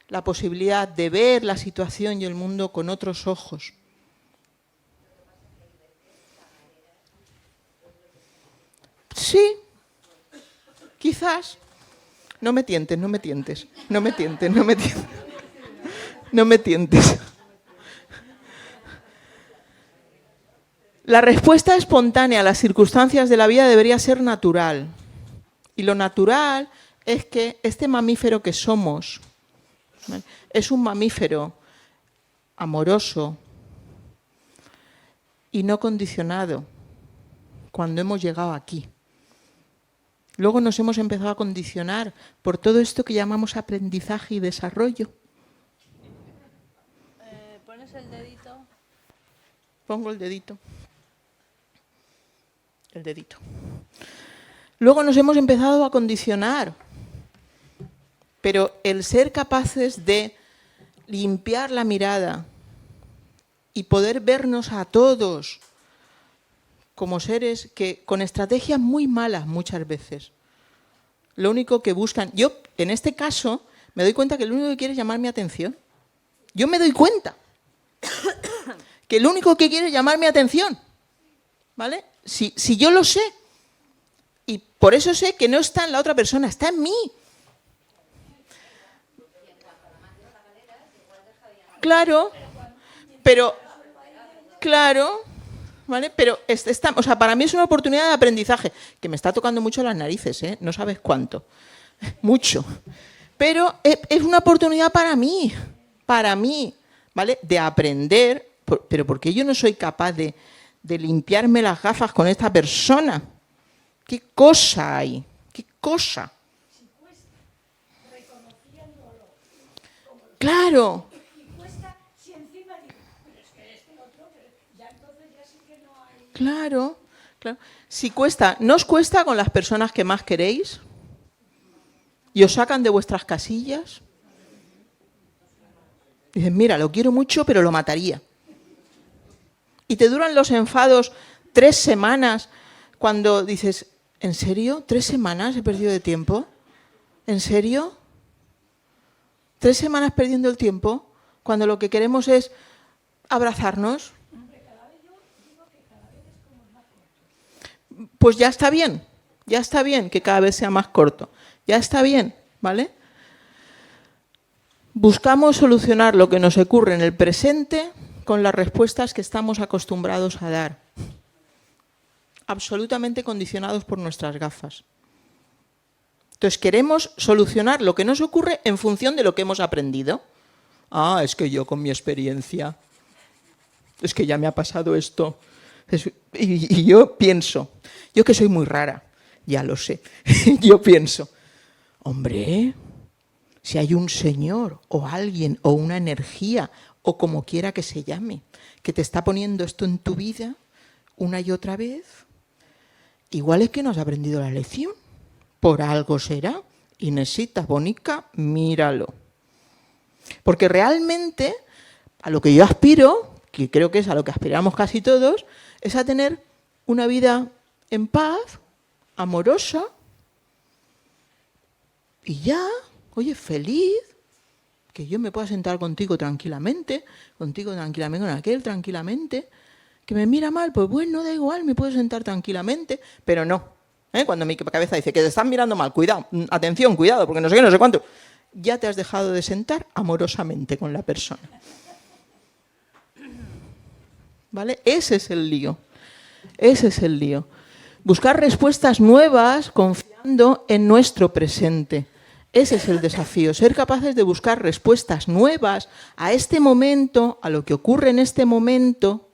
la posibilidad de ver la situación y el mundo con otros ojos. Sí, quizás. No me tientes, no me tientes. No me tientes, no me tientes. No me tientes. La respuesta espontánea a las circunstancias de la vida debería ser natural. Y lo natural es que este mamífero que somos, ¿vale?, es un mamífero amoroso y no condicionado cuando hemos llegado aquí. Luego nos hemos empezado a condicionar por todo esto que llamamos aprendizaje y desarrollo. ¿Pones el dedito? Pongo el dedito. El dedito. Luego nos hemos empezado a condicionar. Pero el ser capaces de limpiar la mirada y poder vernos a todos como seres que con estrategias muy malas muchas veces, lo único que buscan, yo en este caso me doy cuenta que lo único que quiere es llamar mi atención. Yo me doy cuenta que lo único que quiere es llamar mi atención, ¿vale? Si yo lo sé, y por eso sé que no está en la otra persona, está en mí. Claro, pero claro, ¿vale? Pero o sea, para mí es una oportunidad de aprendizaje, que me está tocando mucho las narices, ¿eh? No sabes cuánto, mucho. Pero es una oportunidad para mí, ¿vale? De aprender, pero porque yo no soy capaz de limpiarme las gafas con esta persona. ¿Qué cosa hay? ¿Qué cosa? Claro. Claro, claro. Si cuesta, ¿no os cuesta con las personas que más queréis? ¿Y os sacan de vuestras casillas? Dicen, mira, lo quiero mucho, pero lo mataría. Y te duran los enfados 3 semanas cuando dices, ¿en serio? ¿3 semanas he perdido de tiempo? ¿En serio? ¿3 semanas perdiendo el tiempo cuando lo que queremos es abrazarnos. Pues ya está bien que cada vez sea más corto, ya está bien, ¿vale? Buscamos solucionar lo que nos ocurre en el presente con las respuestas que estamos acostumbrados a dar, absolutamente condicionados por nuestras gafas. Entonces queremos solucionar lo que nos ocurre en función de lo que hemos aprendido. Ah, es que yo con mi experiencia, es que ya me ha pasado esto. Y yo pienso, yo que soy muy rara, ya lo sé, yo pienso, hombre, si hay un señor o alguien o una energía o como quiera que se llame, que te está poniendo esto en tu vida una y otra vez, igual es que no has aprendido la lección, por algo será. Inesita, bonica, míralo. Porque realmente a lo que yo aspiro, que creo que es a lo que aspiramos casi todos, es a tener una vida en paz, amorosa, y ya, oye, feliz, que yo me pueda sentar contigo tranquilamente, con aquel tranquilamente, que me mira mal, pues bueno, da igual, me puedo sentar tranquilamente, pero no. Cuando mi cabeza dice que te están mirando mal, cuidado, atención, cuidado, porque no sé qué, no sé cuánto, ya te has dejado de sentar amorosamente con la persona. ¿Vale? Ese es el lío. Ese es el lío. Buscar respuestas nuevas confiando en nuestro presente. Ese es el desafío, ser capaces de buscar respuestas nuevas a este momento, a lo que ocurre en este momento,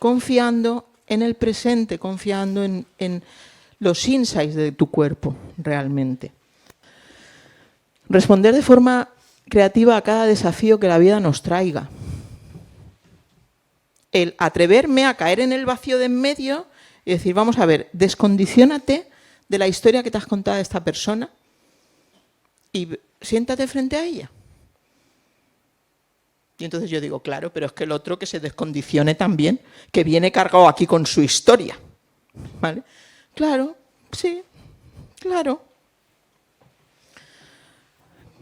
confiando en el presente, confiando en los insights de tu cuerpo realmente. Responder de forma creativa a cada desafío que la vida nos traiga. El atreverme a caer en el vacío de en medio y decir, vamos a ver, descondiciónate de la historia que te has contado de esta persona y siéntate frente a ella. Y entonces yo digo, claro, pero es que el otro que se descondicione también, que viene cargado aquí con su historia. ¿Vale? Claro, sí, claro.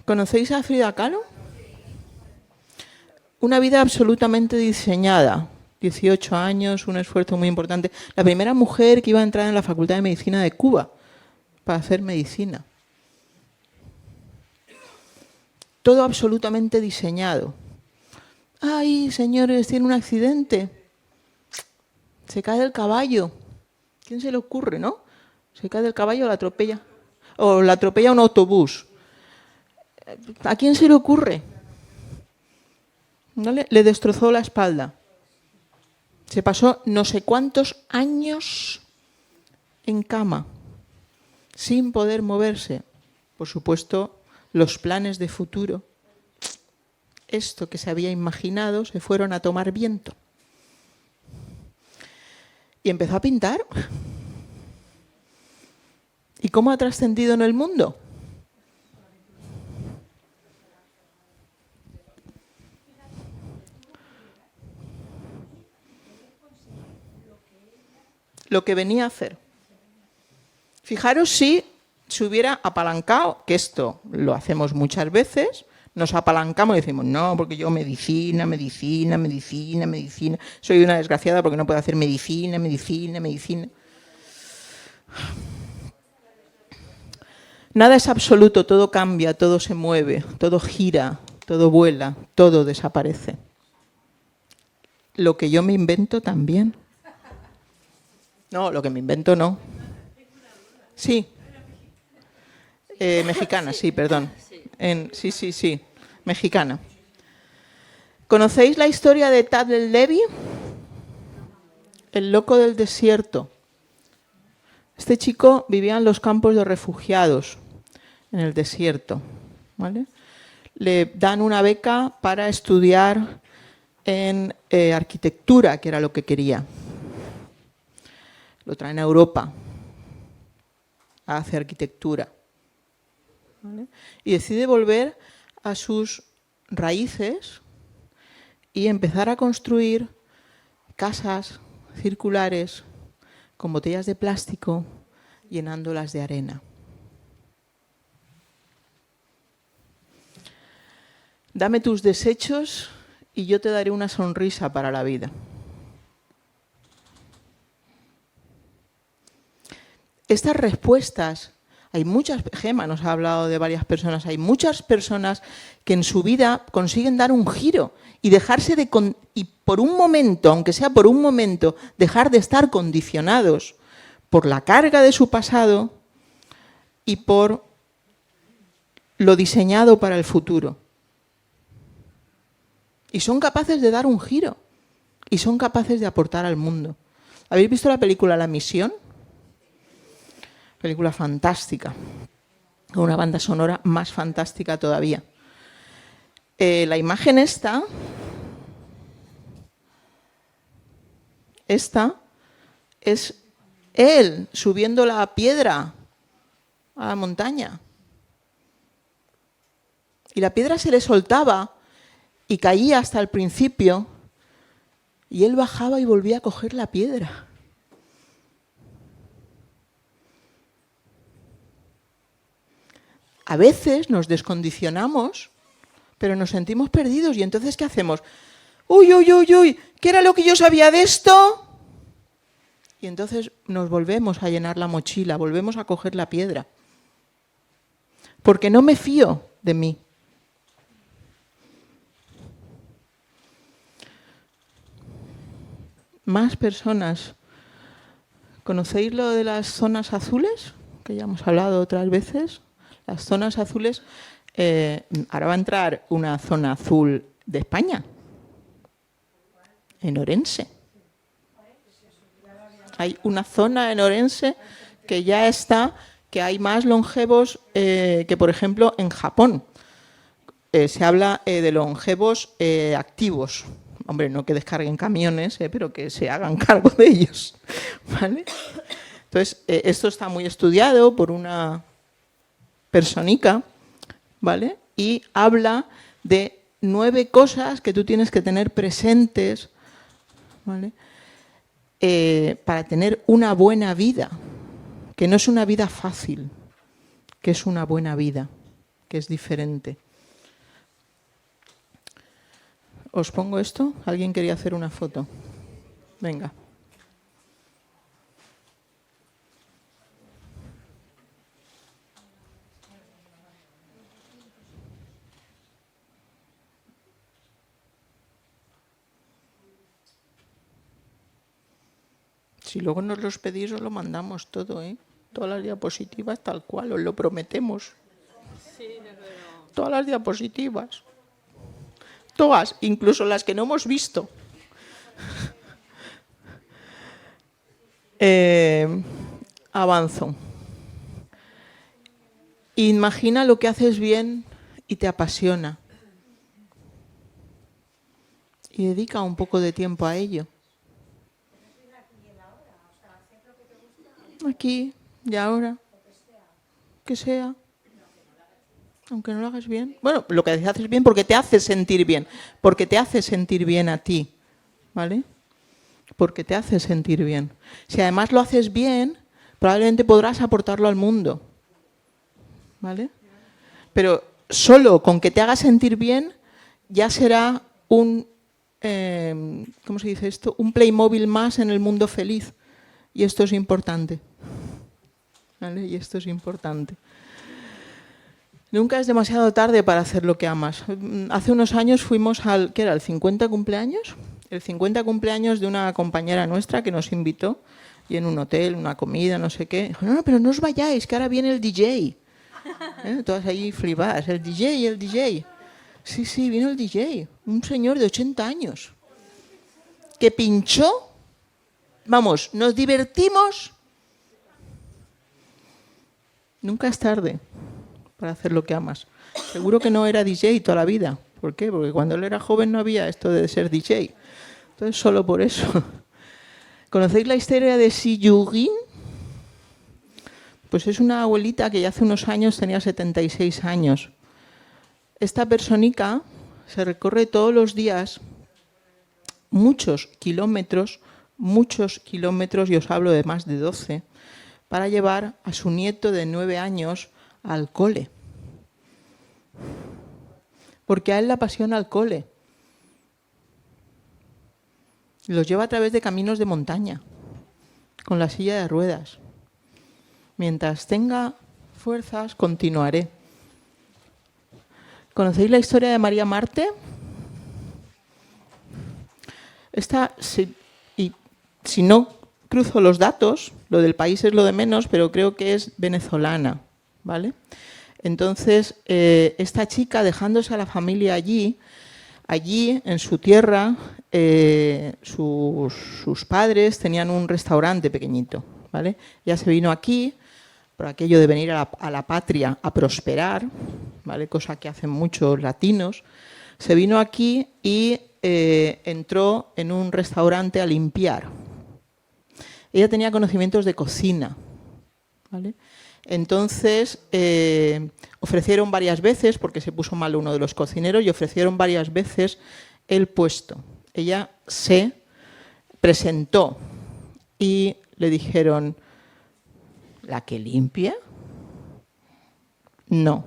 ¿Conocéis a Frida Kahlo? Una vida absolutamente diseñada. 18 años, un esfuerzo muy importante. La primera mujer que iba a entrar en la Facultad de Medicina de Cuba para hacer medicina. Todo absolutamente diseñado. Ay, señores, tiene un accidente. Se cae del caballo. ¿Quién se le ocurre, no? Se cae del caballo o la atropella. O la atropella un autobús. ¿A quién se le ocurre? ¿Vale? Le destrozó la espalda. Se pasó no sé cuántos años en cama, sin poder moverse. Por supuesto, los planes de futuro, esto que se había imaginado, se fueron a tomar viento. Y empezó a pintar. ¿Y cómo ha trascendido en el mundo? Lo que venía a hacer. Fijaros si se hubiera apalancado, que esto lo hacemos muchas veces, nos apalancamos y decimos, no, porque yo medicina, soy una desgraciada porque no puedo hacer medicina. Nada es absoluto, todo cambia, todo se mueve, todo gira, todo vuela, todo desaparece. Lo que yo me invento también. No, lo que me invento no. Sí. Mexicana, sí, perdón. Sí, mexicana. ¿Conocéis la historia de Tad el Levi? El loco del desierto. Este chico vivía en los campos de refugiados, en el desierto. ¿Vale? Le dan una beca para estudiar en arquitectura, que era lo que quería. Lo traen a Europa a hacer arquitectura. ¿Vale? Y decide volver a sus raíces y empezar a construir casas circulares con botellas de plástico llenándolas de arena. Dame tus desechos y yo te daré una sonrisa para la vida. Estas respuestas, hay muchas, Gemma nos ha hablado de varias personas, hay muchas personas que en su vida consiguen dar un giro y dejarse y por un momento, aunque sea por un momento, dejar de estar condicionados por la carga de su pasado y por lo diseñado para el futuro. Y son capaces de dar un giro y son capaces de aportar al mundo. ¿Habéis visto la película La Misión? Película fantástica, con una banda sonora más fantástica todavía. La imagen esta es él subiendo la piedra a la montaña. Y la piedra se le soltaba y caía hasta el principio, y él bajaba y volvía a coger la piedra. A veces nos descondicionamos, pero nos sentimos perdidos. ¿Y entonces qué hacemos? ¡Uy, uy, uy, uy! ¿Qué era lo que yo sabía de esto? Y entonces nos volvemos a llenar la mochila, volvemos a coger la piedra. Porque no me fío de mí. Más personas. ¿Conocéis lo de las zonas azules? Que ya hemos hablado otras veces. Las zonas azules, ahora va a entrar una zona azul de España, en Orense. Hay una zona en Orense que ya está, que hay más longevos que, por ejemplo, en Japón. Se habla de longevos activos. Hombre, no que descarguen camiones, pero que se hagan cargo de ellos. ¿Vale? Entonces, esto está muy estudiado por una personica, ¿vale? Y habla de 9 cosas que tú tienes que tener presentes, ¿vale? Para tener una buena vida, que no es una vida fácil, que es una buena vida, que es diferente. ¿Os pongo esto? ¿Alguien quería hacer una foto? Venga. Si luego nos los pedís, os lo mandamos todo, ¿eh? Todas las diapositivas tal cual, os lo prometemos. Sí, pero... Todas las diapositivas. Todas, incluso las que no hemos visto. Avanzo. Imagina lo que haces bien y te apasiona. Y dedica un poco de tiempo a ello. Aquí y ahora, que sea, aunque no lo hagas bien. Bueno, lo que haces bien porque te hace sentir bien, porque te hace sentir bien a ti, ¿vale? Porque te hace sentir bien. Si además lo haces bien, probablemente podrás aportarlo al mundo, ¿vale? Pero solo con que te haga sentir bien ya será un, ¿cómo se dice esto? Un Playmobil más en el mundo feliz. Y esto es importante. ¿Vale? Y esto es importante. Nunca es demasiado tarde para hacer lo que amas. Hace unos años fuimos al, ¿qué era? ¿El 50 cumpleaños? El 50 cumpleaños de una compañera nuestra que nos invitó, y en un hotel, una comida, no sé qué. Dijo, no, pero no os vayáis, que ahora viene el DJ. Todas ahí flipadas, el DJ. Sí, vino el DJ, un señor de 80 años, que pinchó. Vamos, nos divertimos. Nunca es tarde para hacer lo que amas. Seguro que no era DJ toda la vida. ¿Por qué? Porque cuando él era joven no había esto de ser DJ. Entonces, solo por eso. ¿Conocéis la historia de Si Yu-Gin? Pues es una abuelita que ya hace unos años tenía 76 años. Esta personica se recorre todos los días muchos kilómetros, y os hablo de más de 12, para llevar a su nieto de 9 años al cole. porque a él le apasiona el cole. Los lleva a través de caminos de montaña, con la silla de ruedas. Mientras tenga fuerzas, continuaré. ¿Conocéis la historia de María Marte? Si no cruzo los datos, lo del país es lo de menos, pero creo que es venezolana, ¿vale? Entonces, esta chica, dejándose a la familia allí en su tierra, sus padres tenían un restaurante pequeñito, ¿vale? Ella se vino aquí por aquello de venir a la patria a prosperar, ¿vale? Cosa que hacen muchos latinos. Se vino aquí y entró en un restaurante a limpiar. Ella tenía conocimientos de cocina, ¿vale? Entonces ofrecieron varias veces, porque se puso mal uno de los cocineros, y ofrecieron varias veces el puesto. Ella se presentó y le dijeron, ¿la que limpia? No,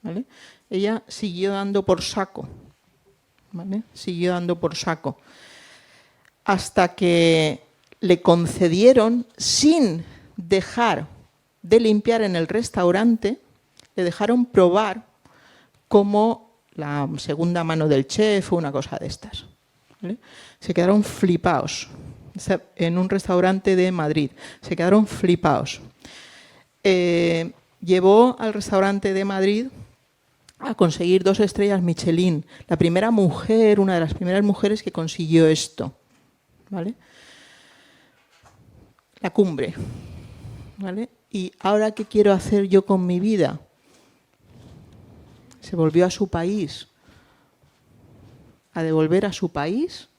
¿vale? Ella siguió dando por saco, ¿vale? Siguió dando por saco, hasta que le concedieron, sin dejar de limpiar en el restaurante, le dejaron probar como la segunda mano del chef o una cosa de estas, ¿vale? Se quedaron flipaos. En un restaurante de Madrid. Se quedaron flipaos. Llevó al restaurante de Madrid a conseguir 2 estrellas Michelin. La primera mujer, una de las primeras mujeres que consiguió esto, ¿vale? La cumbre, ¿vale? ¿Y ahora qué quiero hacer yo con mi vida? Se volvió a su país, a devolver a su país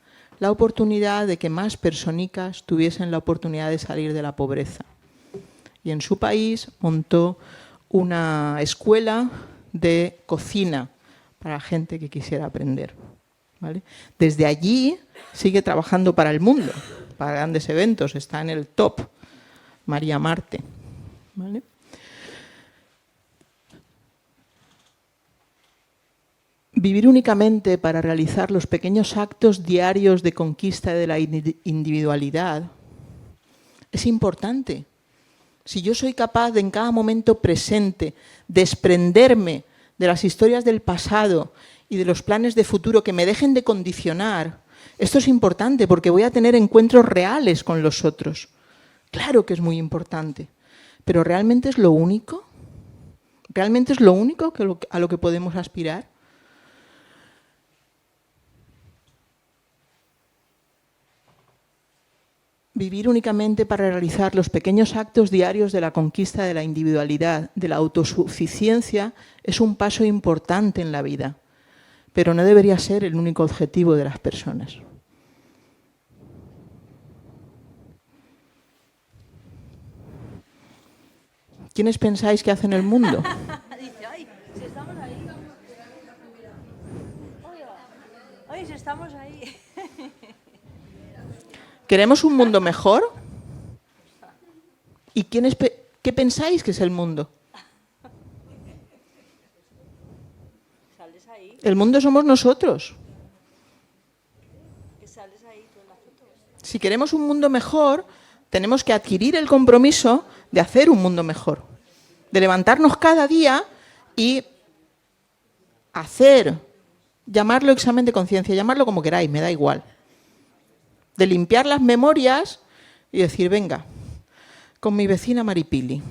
la oportunidad de que más personicas tuviesen la oportunidad de salir de la pobreza. Y en su país montó una escuela de cocina para gente que quisiera aprender, ¿vale? Desde allí sigue trabajando para el mundo, para grandes eventos, está en el top, María Marte, ¿vale? Vivir únicamente para realizar los pequeños actos diarios de conquista de la individualidad es importante. Si yo soy capaz de en cada momento presente desprenderme de las historias del pasado y de los planes de futuro que me dejen de condicionar, esto es importante porque voy a tener encuentros reales con los otros. Claro que es muy importante, pero ¿realmente es lo único? ¿Realmente es lo único a lo que podemos aspirar? Vivir únicamente para realizar los pequeños actos diarios de la conquista de la individualidad, de la autosuficiencia, es un paso importante en la vida, pero no debería ser el único objetivo de las personas. ¿Quiénes pensáis que hacen el mundo? Dice, ay, si estamos ahí. Oiga, ay, si estamos ahí. ¿Queremos un mundo mejor? ¿Y qué pensáis que es el mundo? ¿Sales ahí? El mundo somos nosotros. ¿Que sales ahí tú en la foto? Si queremos un mundo mejor, tenemos que adquirir el compromiso de hacer un mundo mejor. De levantarnos cada día y hacer, llamarlo examen de conciencia, llamarlo como queráis, me da igual. De limpiar las memorias y decir, venga, con mi vecina Maripili,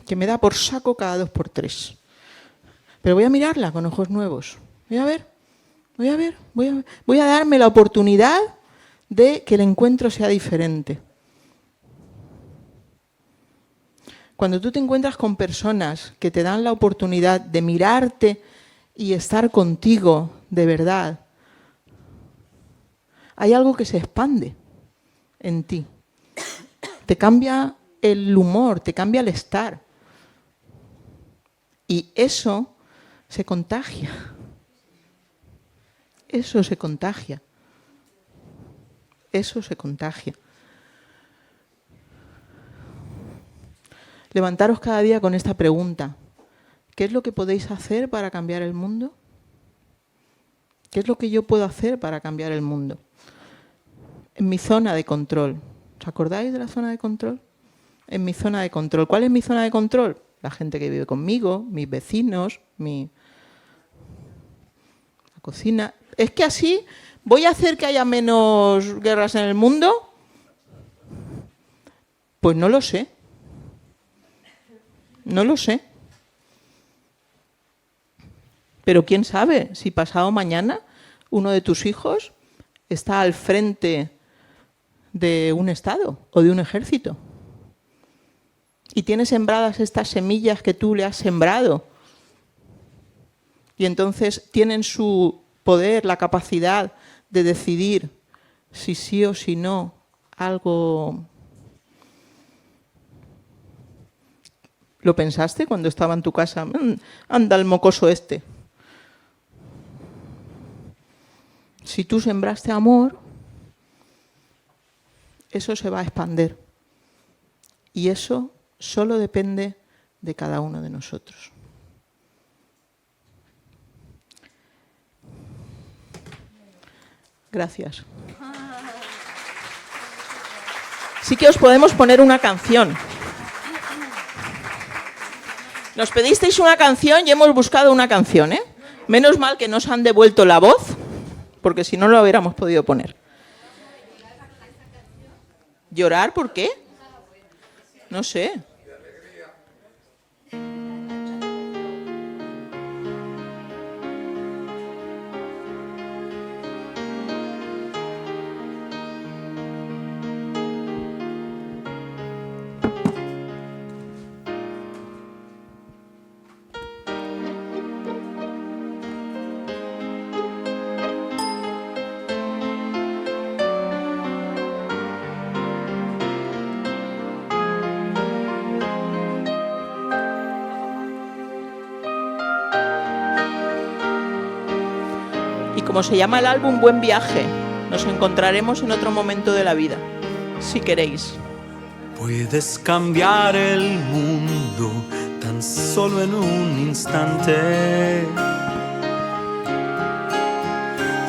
que me da por saco cada 2 por 3. Pero voy a mirarla con ojos nuevos. Voy a darme la oportunidad de que el encuentro sea diferente. Cuando tú te encuentras con personas que te dan la oportunidad de mirarte y estar contigo de verdad, hay algo que se expande en ti. Te cambia el humor, te cambia el estar. Y eso se contagia. Eso se contagia. Eso se contagia. Levantaros cada día con esta pregunta. ¿Qué es lo que podéis hacer para cambiar el mundo? ¿Qué es lo que yo puedo hacer para cambiar el mundo? En mi zona de control. ¿Os acordáis de la zona de control? En mi zona de control. ¿Cuál es mi zona de control? La gente que vive conmigo, mis vecinos, la cocina. ¿Es que así voy a hacer que haya menos guerras en el mundo? Pues no lo sé. No lo sé. Pero quién sabe si pasado mañana uno de tus hijos está al frente de un Estado o de un ejército. Y tiene sembradas estas semillas que tú le has sembrado. Y entonces tienen su poder, la capacidad de decidir si sí o si no algo. ¿Lo pensaste cuando estaba en tu casa? Anda el mocoso este. Si tú sembraste amor, eso se va a expandir. Y eso solo depende de cada uno de nosotros. Gracias. Sí que os podemos poner una canción. Nos pedisteis una canción y hemos buscado una canción, ¿eh? Menos mal que nos han devuelto la voz, porque si no lo hubiéramos podido poner. ¿Llorar por qué? No sé. Como se llama el álbum, Buen Viaje. Nos encontraremos en otro momento de la vida, si queréis. Puedes cambiar el mundo tan solo en un instante.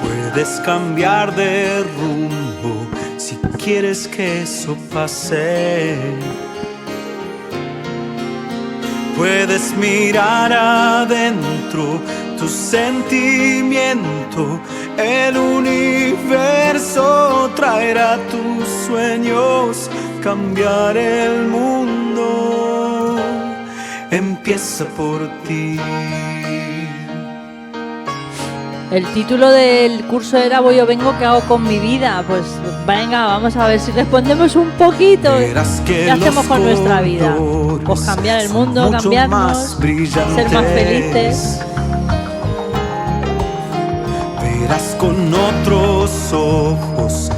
Puedes cambiar de rumbo si quieres que eso pase. Puedes mirar adentro tu sentimiento, el universo traerá tus sueños, cambiar el mundo empieza por ti. El título del curso era Voy o vengo, ¿qué hago con mi vida? Pues venga, vamos a ver si respondemos un poquito. ¿Qué hacemos con nuestra vida? Pues cambiar el mundo, cambiarnos, ser más felices. Verás con otros ojos